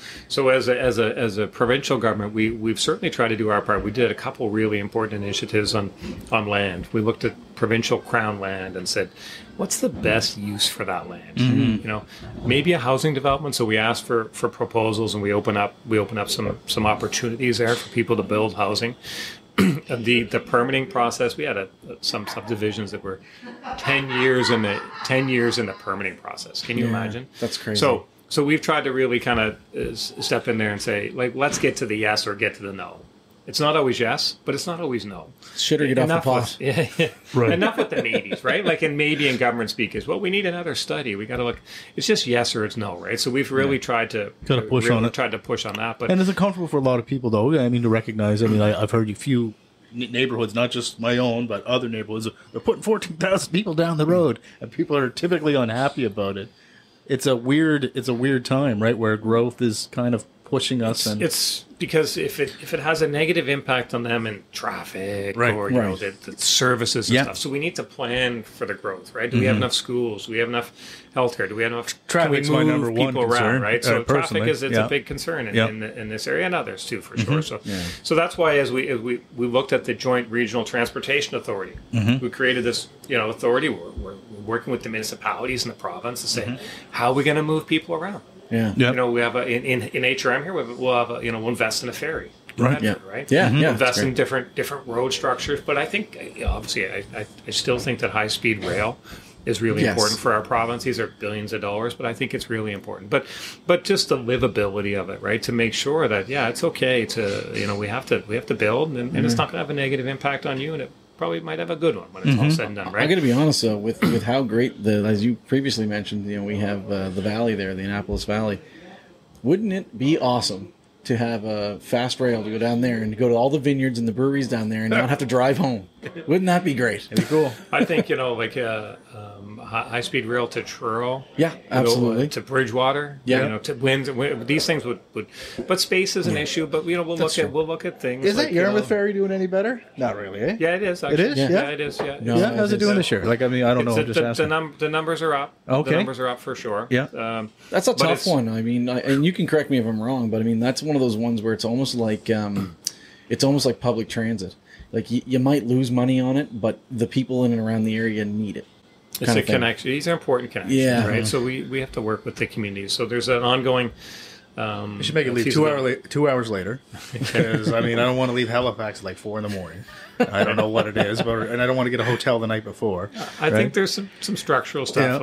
as a provincial government, we've certainly tried to do our part. We did a couple really important initiatives on land. We looked at provincial crown land and said, what's the best use for that land? Maybe a housing development. So we asked for proposals, and we open up some opportunities there for people to build housing. The permitting process, we had some subdivisions that were 10 years in the permitting process. Can you imagine? That's crazy. So we've tried to really kind of step in there and say, like, let's get to the yes or get to the no. It's not always yes, but it's not always no. Shit or get off the pot. Right. Enough with the maybes, right? Like, and maybe in government speak is, well, we need another study. We got to look. It's just yes or it's no, right? So we've really tried to push on that. But and is it comfortable for a lot of people, though? I mean, to recognize. I mean, I've heard a few neighborhoods, not just my own, but other neighborhoods. They're putting 14,000 people down the road, and people are typically unhappy about it. It's a weird time, right, where growth is kind of pushing us. It's because if it has a negative impact on them in traffic or the services and stuff, so we need to plan for the growth, right? Do we have enough schools? Do we have enough healthcare? Do we have enough? Traffic's my number one people concern, around, right? So traffic is a big concern in this area and others too, for sure. So that's why as we looked at the Joint Regional Transportation Authority, we created this authority. We're working with the municipalities in the province to say how are we going to move people around. Yeah. Yep. We have in HRM here. We'll have we'll invest in a ferry. Right. Medford, right. Yeah. Yeah. Invest in different road structures. But I think obviously I still think that high speed rail is really important for our province. These are billions of dollars, but I think it's really important. But just the livability of it, right? To make sure that it's okay to we have to build, and it's not going to have a negative impact on you, and it probably might have a good one when it's all said and done, right? I'm going to be honest, though, with how great, as you previously mentioned, we have the valley there, the Annapolis Valley. Wouldn't it be awesome to have a fast rail to go down there and go to all the vineyards and the breweries down there and not have to drive home? Wouldn't that be great? It'd be cool. I think, high-speed rail to Truro. Yeah, absolutely. To Bridgewater. Yeah. To Windsor. These things would but space is an issue, but we'll look at things. Is that Yarmouth Ferry doing any better? Not really, eh? Yeah, it is, actually. It is? Yeah, it is, yeah. No, how's it doing this year? Like, I mean, I don't know. I'm just asking. The numbers are up. Okay. The numbers are up for sure. Yeah. That's a tough one. I mean, and you can correct me if I'm wrong, but I mean, that's one of those ones where it's almost like public transit. Like you might lose money on it, but the people in and around the area need it. It's a connection. These are important connections, right? Yeah. So we have to work with the communities. So there's an ongoing. You should make it leave 2 hours later, because I mean I don't want to leave Halifax at like 4 a.m. I don't know what it is, and I don't want to get a hotel the night before. I think there's some structural stuff,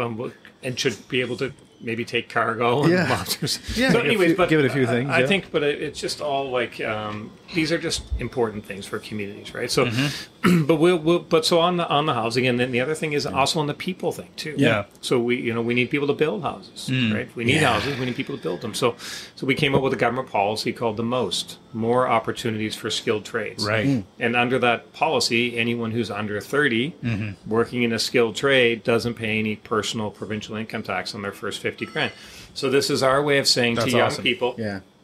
and should be able to maybe take cargo and monsters. Yeah. So anyways, but give it a few things. I think, but it's just all like these are just important things for communities, right? So, but so on the housing, and then the other thing is also on the people thing too. Yeah. So we need people to build houses, right? We need houses. We need people to build them. So we came up with a government policy called more opportunities for skilled trades. Right. And under that policy, anyone who's under 30 working in a skilled trade doesn't pay any personal provincial income tax on their first 50 grand. So this is our way of saying to young people,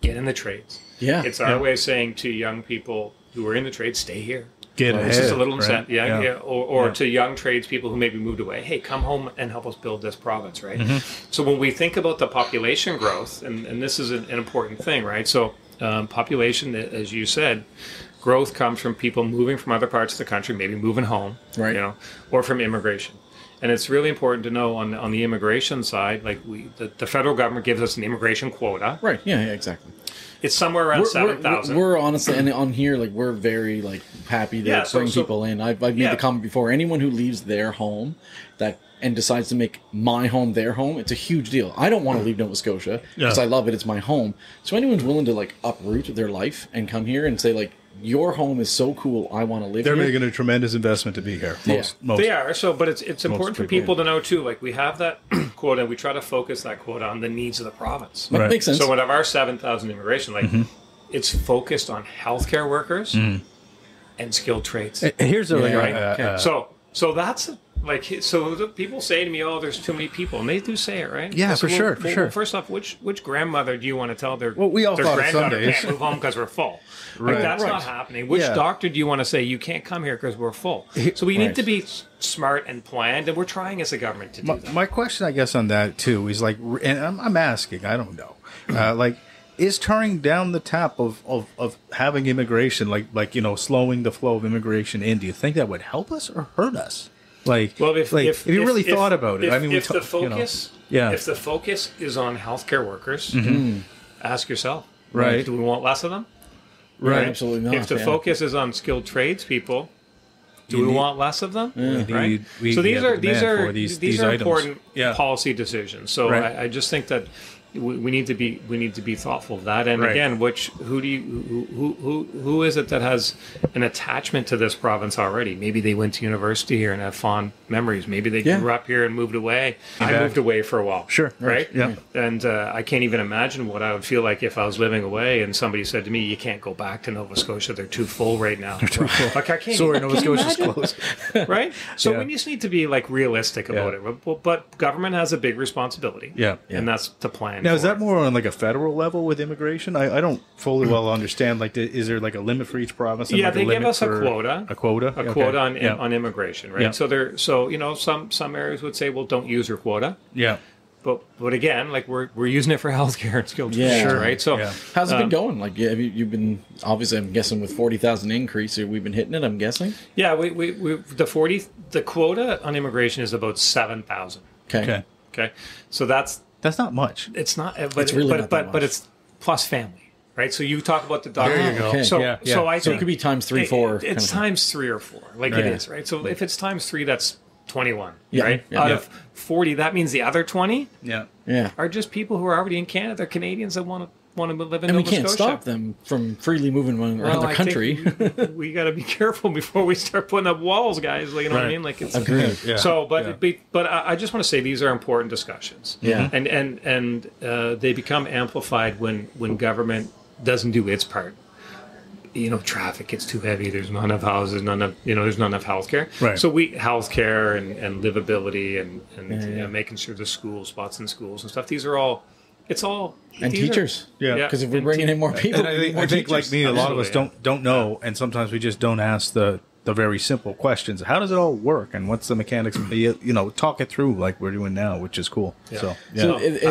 get in the trades. Yeah. It's our way of saying to young people who are in the trade, stay here. Get ahead. It's just a little incentive. Or to young tradespeople who maybe moved away, hey, come home and help us build this province, right? So when we think about the population growth, and this is an important thing, right? So population, as you said, growth comes from people moving from other parts of the country, maybe moving home, right? Or from immigration. And it's really important to know on the immigration side, like the federal government gives us an immigration quota. Right. Yeah, exactly. It's somewhere around 7,000. We're honestly, and on here, like we're very happy to bring people in. I've made the comment before. Anyone who leaves their home and decides to make my home their home, it's a huge deal. I don't want to leave Nova Scotia because I love it. It's my home. So anyone's willing to uproot their life and come here and say your home is so cool, I want to live here. They're making a tremendous investment to be here. Most. They are. So, but it's important for people to know too. Like we have that quota, we try to focus that quota on the needs of the province. That makes sense. So, out of our 7,000 immigration, it's focused on healthcare workers and skilled trades. Here's the So that's Like, so the people say to me, "Oh, there's too many people," and they do say it, right? Yeah, So, for sure, for sure. First off, which grandmother do you want to tell their We all their thought granddaughter Sundays. can't move home because we're full? Right. Like, that's Right. not happening. Which Yeah. doctor do you want to say you can't come here because we're full? So we need to be smart and planned, and we're trying as a government to do that. My question, I guess, on that too is like, and I'm asking, I don't know, like, is turning down the tap of having immigration, like slowing the flow of immigration in, do you think that would help us or hurt us? Like, Well, if you really thought about it, if, I mean, if the focus, if the focus is on healthcare workers, ask yourself, Right. Do we want less of them? right, Absolutely not. If the focus is on skilled tradespeople, do we want less of them? Right. So these are these are items. important Yeah. policy decisions. So Right. I just think that we need to be thoughtful of that. And Right. again, who is it that has an attachment to this province already? Maybe they went to university here and have fond memories. Maybe they grew up here and moved away. I moved away for a while. Sure. Right. Yeah. And I can't even imagine what I would feel like if I was living away and somebody said to me, "You can't go back to Nova Scotia. They're too full right now." Like, I can't. Sorry, Nova can you Scotia's imagine? closed. Right? So Yeah. we just need to be like realistic about it. But government has a big responsibility. Yeah. And that's to plan. Now, is for that it. more on like a federal level with immigration? I don't fully well understand. Like, is there like a limit for each province? And Yeah, like they give limit us a for- quota. A quota. A Okay. quota on Yeah. on immigration, right? Yeah. So some areas would say, well, don't use your quota. Yeah. But again, like we're using it for healthcare and skilled Yeah. trades, Sure. right? So Yeah. How's it been going? Like, have you've been, obviously, I'm guessing with 40,000 increase, we've been hitting it, I'm guessing? yeah, we the quota on immigration is about 7,000. Okay. Okay, so that's That's not much. it's not, but It's really not that but much. it's plus family, right? So you talk about the doctor. There you go. Okay. So Yeah, yeah. so I So think it could be times 3, 4. It's kind of thing. times 3 or 4, like Right. it is, right? So if it's times 3, that's 21, Yeah, right? yeah. Out Yeah. of 40, that means the other 20 Yeah. Yeah. are just people who are already in Canada. They're Canadians that want to live in And we Nova can't Scotia. stop them from freely moving around Well, the I country. think we got to be careful before we start putting up walls, guys. Like, you know what I Right. mean? Like, it's Agreed. Yeah. So, Yeah. but I just want to say these are important discussions. Yeah. And they become amplified when government doesn't do its part. Traffic gets too heavy. There's not enough houses. There's not enough healthcare. Right. So healthcare and livability and making sure the school spots in schools and stuff. These are all. It's all And these are- teachers. Yeah. Because if we're and bringing in more people, And I we need think, more I think like teachers. me, a lot of us Absolutely, don't know, and sometimes we just don't ask the very simple questions. How does it all work, and what's the mechanics? Talk it through like we're doing now, which is cool. Yeah. So yeah.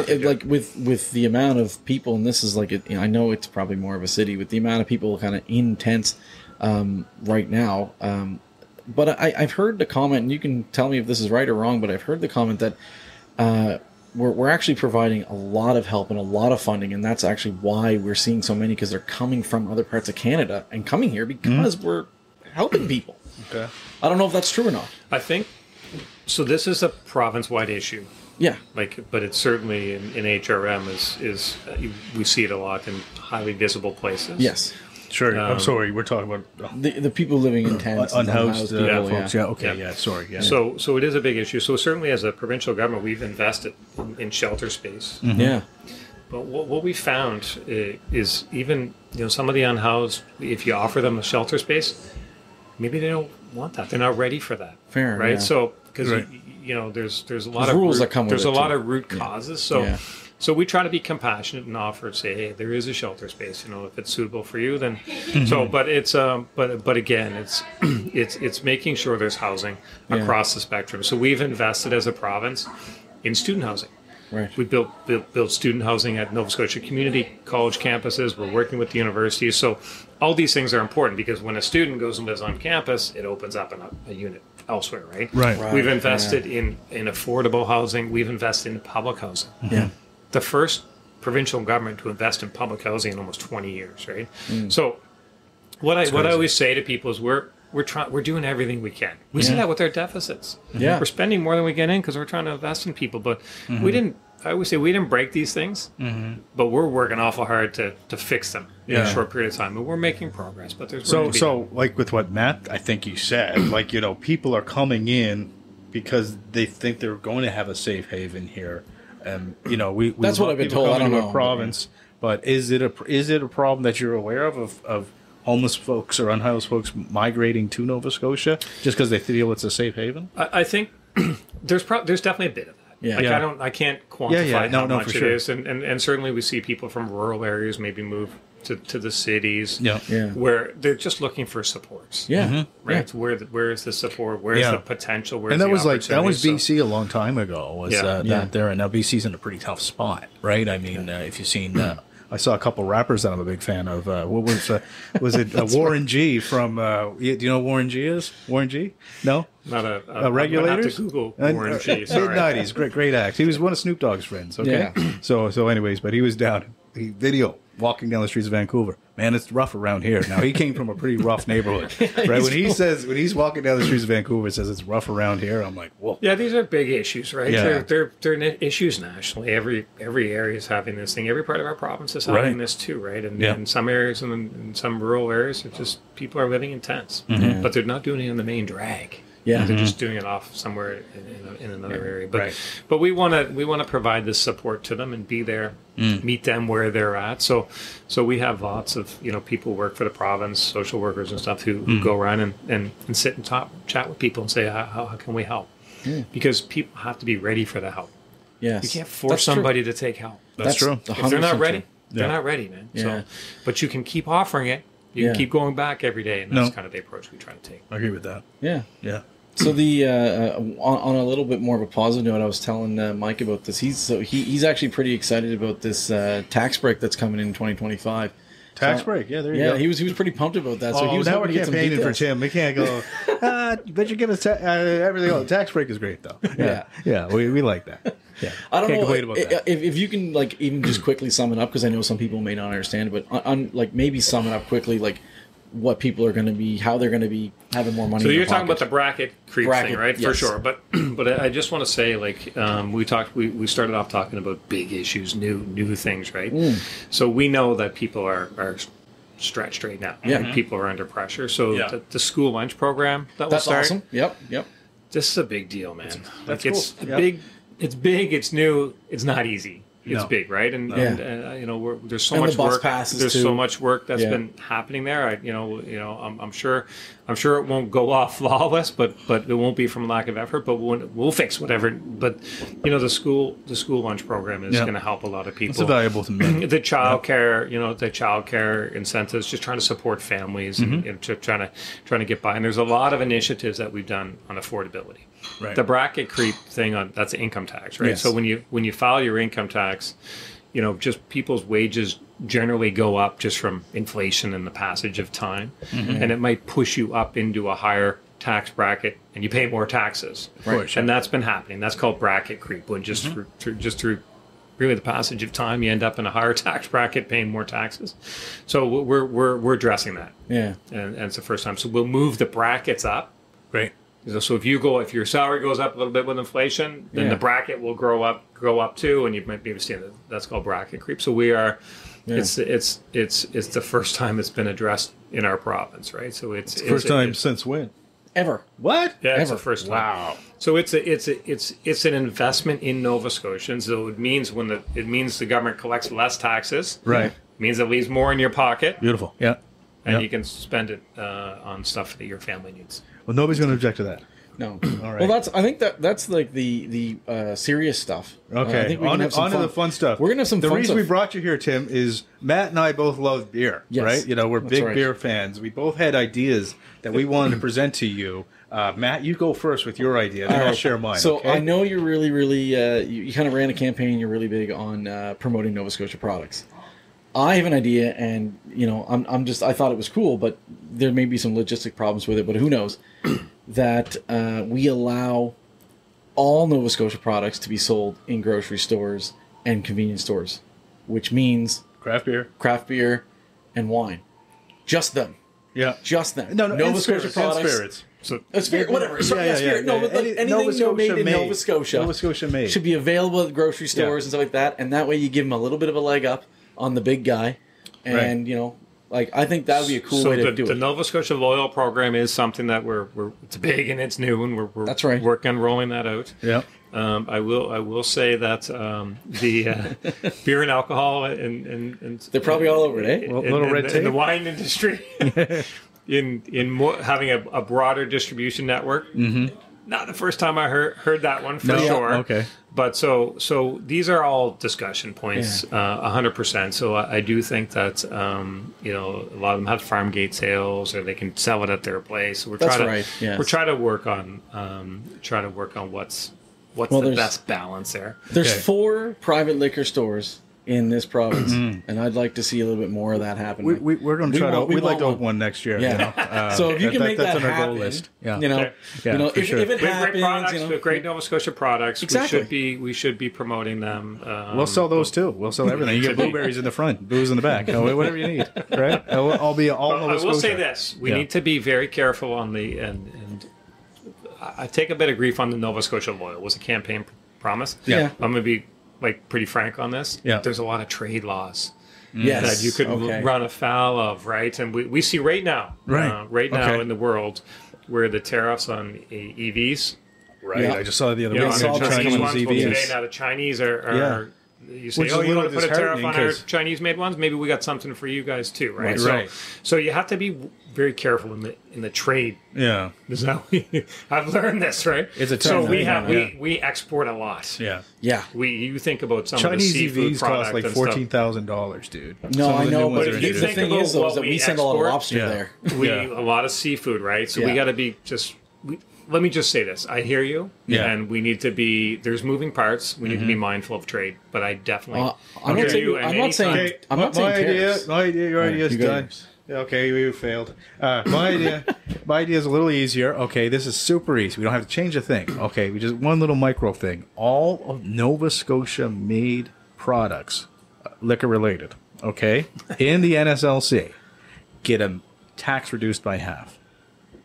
So like with the amount of people, and this is like, I know it's probably more of a city, with the amount of people kind of intense right now. But I've heard the comment, and you can tell me if this is right or wrong, but I've heard the comment that we're actually providing a lot of help and a lot of funding, and that's actually why we're seeing so many, because they're coming from other parts of Canada and coming here because we're helping people. Okay. I don't know if that's true or not. I think so. This is a province-wide issue. Yeah. But it's certainly in HRM is we see it a lot in highly visible places. Yes. Sure. I'm sorry. We're talking about The people living in tents, and unhoused people, folks. Yeah. Okay. Yeah. Yeah. Sorry. Yeah. So it is a big issue. So certainly as a provincial government, we've invested in shelter space. Yeah. But what we found is even some of the unhoused, if you offer them a shelter space, maybe they don't want that. They're not ready for that. Fair, right? yeah. So because Right. there's a lot There's of rules that come with there's it, a lot too. of root causes. So Yeah. so we try to be compassionate and offer, say, hey, there is a shelter space. If it's suitable for you, then so. But it's but again, it's making sure there's housing across the spectrum. So we've invested as a province in student housing. Right. We built student housing at Nova Scotia community college campuses. We're working with the universities. So all these things are important because when a student goes and lives on campus, it opens up a unit elsewhere, right? Right. We've invested in affordable housing. We've invested in public housing. Yeah. The first provincial government to invest in public housing in almost 20 years, right? So what I always say to people is we're doing everything we can. We see that with our deficits. Yeah. We're spending more than we get in because we're trying to invest in people. But we didn't. I always say we didn't break these things, but we're working awful hard to fix them in a short period of time, and we're making progress. But there's work to be done. Like with what Matt, I think you said, like people are coming in because they think they're going to have a safe haven here, and we That's what love I've been people told. I coming don't to know. a province, but is it a problem that you're aware of homeless folks or unhoused folks migrating to Nova Scotia just because they feel it's a safe haven? I think there's definitely a bit of that. Yeah. Like Yeah. I can't quantify how much for it sure. is, and certainly we see people from rural areas maybe move to the cities, Yeah. where they're just looking for supports. Yeah. Right. Where is the support? Where's Yeah. the potential? Where's And that the was opportunity? BC a long time ago. Was Yeah. that there? And now BC's in a pretty tough spot, right? I mean, if you've seen, I saw a couple rappers that I'm a big fan of. What was it? Warren G from. Do you know who Warren G is? Warren G? No. Not a Regulators. I'm gonna have to Google Warren G. Sorry. Mid-90s, great act. He was one of Snoop Dogg's friends. Okay, Yeah. so anyways, but he was down. He video walking down the streets of Vancouver. Man, it's rough around here. Now he came from a pretty rough neighborhood, right? When he's walking down the streets of Vancouver, says it's rough around here. I'm like, whoa. Yeah, these are big issues, right? Yeah. They're issues nationally. Every area is having this thing. Every part of our province is having Right. this too, right? And Yeah. in some areas and in some rural areas, it's just people are living in tents, but they're not doing it in the main drag. Yeah. They're just doing it off somewhere in another area. But Right. but we want to provide this support to them and be there, meet them where they're at. So we have lots of people who work for the province, social workers and stuff who go around and sit and chat with people and say how can we help? Because people have to be ready for the help. Yes. You can't force That's true. somebody to take help. That's true. If they're not 100% ready, true. they're Yeah. not ready, man. Yeah. So, but you can keep offering it. You can Yeah. keep going back every day, and that's No. kind of the approach we try to take. I agree with that. Yeah. Yeah. So the on a little bit more of a positive note, I was telling Mike about this. He's actually pretty excited about this tax break that's coming in 2025. Tax break. Yeah, there you Yeah, go. he was pretty pumped about that. So he was now hoping we're to get some campaigning for details. Tim. We can't go. But you give us everything. Else. Tax break is great though. Yeah. We like that. Yeah, I don't can't know complain about that. if you can even just quickly sum it up, because I know some people may not understand, but on maybe sum it up quickly, what people are going to be, how they're going to be having more money. So in you're their talking about the pockets. bracket creep Bracket, thing, right? For yes. sure. But I just want to say, we started off talking about big issues, new things, right? So we know that people are stretched right now. Yeah. Right? People are under pressure. So Yeah. the school lunch program that That's will start. awesome. Yep. This is a big deal, man. That's It's cool. Yeah. big. It's big. It's new. It's not easy. It's No. big, right? And, Yeah. there's so And the much bus work. passes, There's too. so much work that's Yeah. been happening there. I'm sure it won't go off flawless, but it won't be from lack of effort. But we'll fix whatever. But the school lunch program is Yeah. going to help a lot of people. It's valuable to me. The childcare, the childcare incentives, just trying to support families and trying to get by. And there's a lot of initiatives that we've done on affordability. Right. The bracket creep thing that's income tax, right? Yes. So when you file your income tax, just people's wages generally go up just from inflation and the passage of time, and it might push you up into a higher tax bracket, and you pay more taxes. Right. And that's been happening. That's called bracket creep. When just through really the passage of time, you end up in a higher tax bracket, paying more taxes. So we're addressing that, Yeah. and it's the first time. So we'll move the brackets up. Great. So if your salary goes up a little bit with inflation, then Yeah. the bracket will go up too, and you might be able to see that. That's called bracket creep. So we are, it's the first time it's been addressed in our province, right? So it's First time since when? Ever. What? yeah, it's ever. the first time. Wow. So it's an investment in Nova Scotians. So it means the government collects less taxes. Right. It means it leaves more in your pocket, Beautiful. Yeah. and Yeah. you can spend it on stuff that your family needs. Well, nobody's going to object to that. No. All right. Well, I think that's like the serious stuff. I Okay, think we can on have some to the fun stuff. We're gonna have some The fun reason stuff. we brought you here, Tim, is Matt and I both love beer, Yes, right? We're that's big right. beer fans. We both had ideas that we wanted to present to you. Matt, you go first with your idea, then I'll share mine. So okay? I know you're really, really, you kind of ran a campaign. You're really big on promoting Nova Scotia products. I have an idea, and I thought it was cool, but there may be some logistic problems with it. But who knows? That we allow all Nova Scotia products to be sold in grocery stores and convenience stores, which means craft beer and wine, just them. Yeah. Just them. No, Nova and Scotia spirits, products. and spirits. So Spirit, whatever. Sorry, spirit. No, but anything Nova made Scotia in Nova Scotia, Nova Scotia made. should be available at grocery stores and stuff like that. And that way, you give them a little bit of a leg up on the big guy. And I think that would be a cool way to do the it. Nova Scotia Loyal program is something that it's big and it's new, and we're That's right. working on rolling that out. Yeah. I will say that the beer and alcohol and They're probably all over it, eh? Little red in tape. the wine industry in more, having a broader distribution network not the first time I heard that one for No? sure. Okay. But so these are all discussion points, 100%. So I do think that you know, a lot of them have farm gate sales, or they can sell it at their place. So we're trying to work on what's the best balance there. There's 4 private liquor stores in this province, and I'd like to see a little bit more of that happening. We're going to try to. We'd like to open one next year. Yeah. You know? So if you can make that's that on our happen, goal list. Yeah. you know, Okay. Yeah, you know, for if, sure. if it We have great happens, products, you know, we have great Nova Scotia products. Exactly. We should be promoting them. We'll sell those too. We'll sell everything. You get blueberries in the front, booze in the back, whatever you need. Right? I'll be all Nova I will Scotia. say this: we need to be very careful on the and I take a bit of grief on the Nova Scotia Loyal. It was a campaign promise. Yeah. I'm going to be like pretty frank on this. Yeah. There's a lot of trade laws yes, that you could run afoul of, right? And we see right now Okay. in the world where the tariffs on EVs. Right. Yeah. I just saw it the other You know, week. saw the this Chinese coming. ones. Well, today EVs. now the Chinese are you say, Which is oh, a you want little to put a tariff on our disheartening 'cause- Chinese-made ones? Maybe we got something for you guys too, right? Right. So you have to be very careful in the trade. Yeah. Is that I've learned this, right? It's a so tough we thing, have yeah. we export a lot. Yeah. yeah. You think about some Chinese of the seafood EVs products cost like and stuff. $14,000, dude. No, Some of I the know, new ones but are if you the ridiculous. think thing is, though, about is that what we we send a lot of export, lobster Yeah. there. A lot of seafood, right? So we Yeah. got to be let me just say this. I hear you, Yeah. and we need to be. There's moving parts. We need to be mindful of trade, but I definitely. I'm hear not saying. you, and I'm not saying. anytime- I'm not saying tariffs. My idea, your idea is you go done. yours. Okay, we failed. My idea is a little easier. Okay, this is super easy. We don't have to change a thing. Okay, we just one little micro thing. All of Nova Scotia made products, liquor related. Okay, in the NSLC, get them tax reduced by half.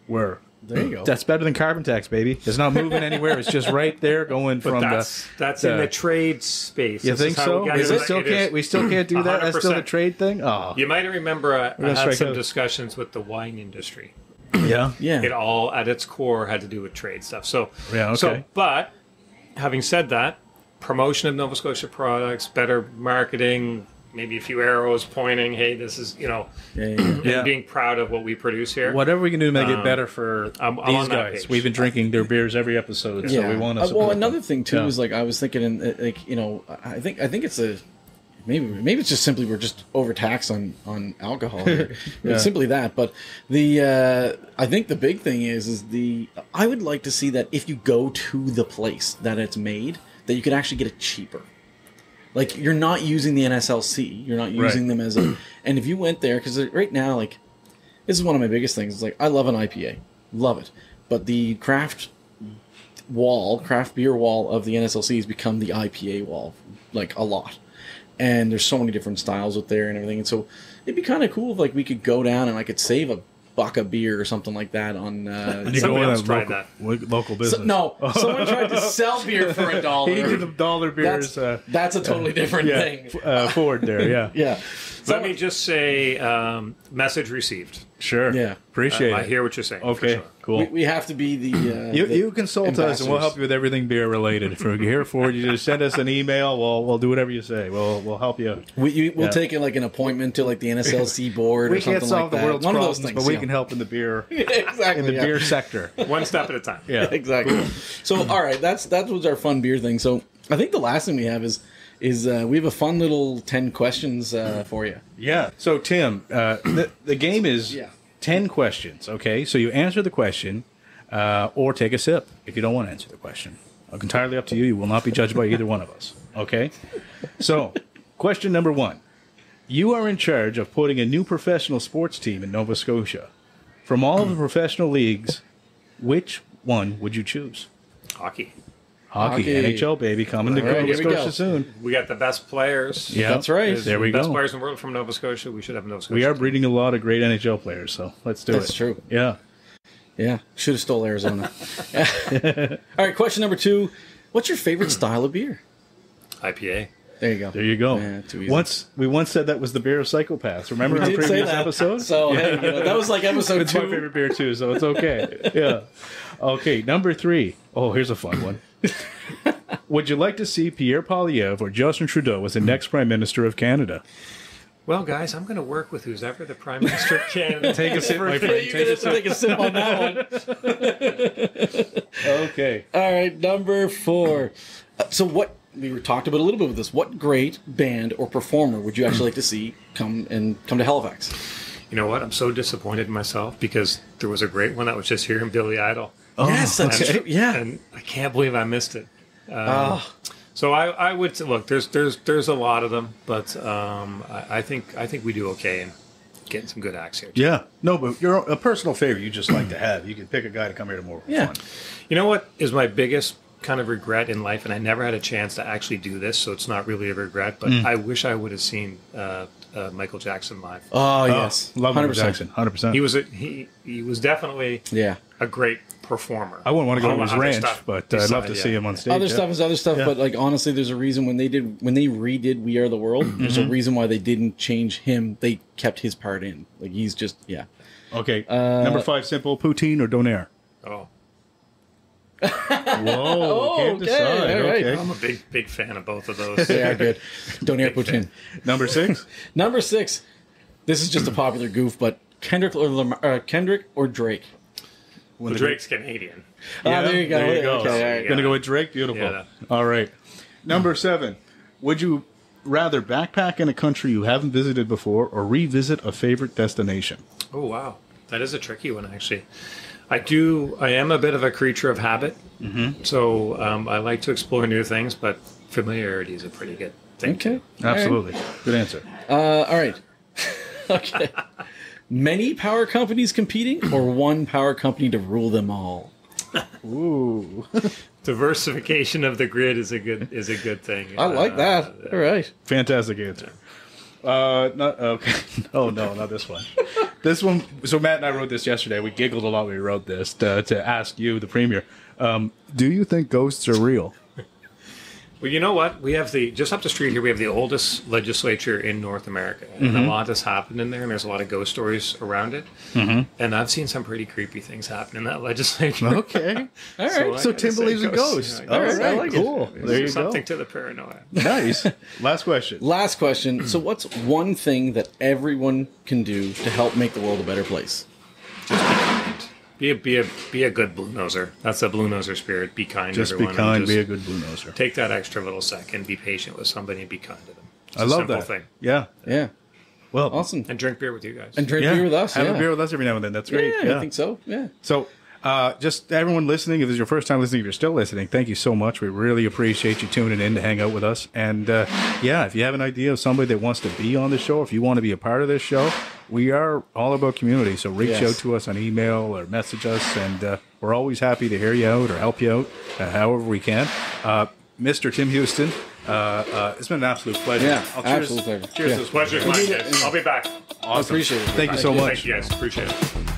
Where There you go. that's better than carbon tax, baby. It's not moving anywhere. It's just right there, going But from that's in the trade space. You This think is how so? we got Is it. it still can't? We still can't do that. That's still the 100%. trade thing. Oh, You might remember I gonna had strike some out. discussions with the wine industry. yeah. Yeah. It all at its core had to do with trade stuff. So Yeah, okay. So, but having said that, promotion of Nova Scotia products, better marketing, maybe a few arrows pointing. Hey, this is Yeah. and Yeah. being proud of what we produce here. Whatever we can do to make it better for I'm these on that guys. page. We've been drinking their beers every episode, so we want to support well, them. another thing too Yeah. is like I was thinking, like I think it's a maybe it's just simply we're just overtaxed on alcohol. Here. It's simply that. But the I think the big thing is I would like to see that if you go to the place that it's made, that you can actually get it cheaper. Like you're not using the NSLC, you're not using them as a. And if you went there, because right now, like this is one of my biggest things. It's like I love an IPA, love it, but the craft beer wall of the NSLC has become the IPA wall, like a lot. And there's so many different styles out there and everything. And so it'd be kind of cool if like we could go down and I could save a buck of beer or something like that on. You Somebody go in else a tried local business. Someone tried to sell beer for $1. He did the dollar beers. That's a totally different thing. Ford there, yeah. Yeah. Let me just say, message received. Sure. Yeah. Appreciate I it. hear what you're saying. for Okay, sure. cool. We have to be the. You consult us, and we'll ambassadors. help you with everything beer related. If you're here for it, you just send us an email. We'll do whatever you say. We'll help you. We'll take like an appointment to like the NSLC board or We something can't solve like the that. world's One problems, of those things, but we yeah. can help in the beer exactly in the beer sector. One step at a time. Yeah. Exactly. So, all right, that was our fun beer thing. So, I think the last thing we have is we have a fun little 10 questions for you. Yeah. So Tim, the game is 10 questions. Okay. So you answer the question, or take a sip if you don't want to answer the question. Entirely up to you. You will not be judged by either one of us. Okay. So, question number 1: you are in charge of putting a new professional sports team in Nova Scotia. From all of the professional leagues, which one would you choose? Hockey. Hockey. NHL, baby, coming to All right, Nova here we go. Scotia soon. We got the best players. Yeah, That's right. There's There we the best go. players in the world from Nova Scotia. We should have Nova Scotia. We are breeding a lot of great NHL players, so let's do it. That's true. Yeah. Yeah, should have stole Arizona. All right, question number 2. What's your favorite style of beer? IPA. There you go. There you go. Yeah, too easy. We once said that was the beer of psychopaths. Remember our did say previous that. episode? So hey, that was like episode It's 2. my favorite beer too, so it's okay. Yeah. Okay, number 3. Oh, here's a fun one. Would you like to see Pierre Poilievre or Justin Trudeau as the next Prime Minister of Canada? Well, guys, I'm going to work with who's ever the Prime Minister of Canada. Take a sip, my friend. You're gonna have to take a sip on that one. Okay. Okay. All right, number 4. So what we were talked about a little bit with this. What great band or performer would you actually like to see come to Halifax? You know what? I'm so disappointed in myself because there was a great one that was just here in Billy Idol. Oh, yes, that's true. Yeah, and I can't believe I missed it. So I would look. There's a lot of them, but I think we do okay in getting some good acts here. Yeah. No, but you're a personal favor you just like to have. You can pick a guy to come here to more fun. You know what is my biggest kind of regret in life, and I never had a chance to actually do this, so it's not really a regret, but I wish I would have seen Michael Jackson live. Oh, yes. Love Michael Jackson, 100%. He was definitely a great performer. I wouldn't want to go to his ranch, but I'd love to see him on stage. Other stuff is other stuff, but like honestly, there's a reason when they redid "We Are the World." There's a reason why they didn't change him. They kept his part in. Like he's just Okay. Number 5, simple: poutine or donair. Oh. Whoa! Can't decide. All right. Okay. I'm a big fan of both of those. They are good. Donair poutine. Number 6. Number 6. This is just a popular goof, but Kendrick or Drake. Well, Drake's Canadian. There you go. There you go. Okay, all right. Gonna go with Drake. Beautiful. Yeah. All right. Number 7. Would you rather backpack in a country you haven't visited before, or revisit a favorite destination? Oh wow, that is a tricky one actually. I am a bit of a creature of habit, so I like to explore new things, but familiarity is a pretty good thing. Okay. Absolutely. Good answer. All right. Okay. Many power companies competing, or one power company to rule them all? Ooh. Diversification of the grid is a good thing. I like that. All right. Fantastic answer. Not okay. Oh no, not this one. This one. So Matt and I wrote this yesterday. We giggled a lot when we wrote this to ask you, the Premier. Do you think ghosts are real? Well, you know what? We have just up the street here. We have the oldest legislature in North America, and a lot has happened in there. And there's a lot of ghost stories around it. And I've seen some pretty creepy things happen in that legislature. Okay, all right. So Tim believes in ghosts. Yeah, All right, I like cool. It. There you something go. to the paranoia. Nice. Last question. Last question. So, what's one thing that everyone can do to help make the world a better place? Be a good blue noser. That's a blue noser spirit. Be kind Just to everyone. be kind. Be a good blue noser. Take that extra little second. Be patient with somebody and be kind to them. It's I a love simple that. thing. Yeah. Yeah. Well, Awesome. And drink beer with you guys. And drink beer with us. Have a beer with us every now and then. That's great. Yeah, I think so. Yeah. So, just everyone listening, if this is your first time listening, if you're still listening, thank you so much. We really appreciate you tuning in to hang out with us. And if you have an idea of somebody that wants to be on the show, if you want to be a part of this show, we are all about community. So reach out to us on email or message us, and we're always happy to hear you out or help you out however we can. Mr. Tim Houston, it's been an absolute pleasure. Yeah, absolute pleasure. Cheers to this pleasure. I'll be back. Awesome. Appreciate it. Thank you so much. Thank you guys. Appreciate it.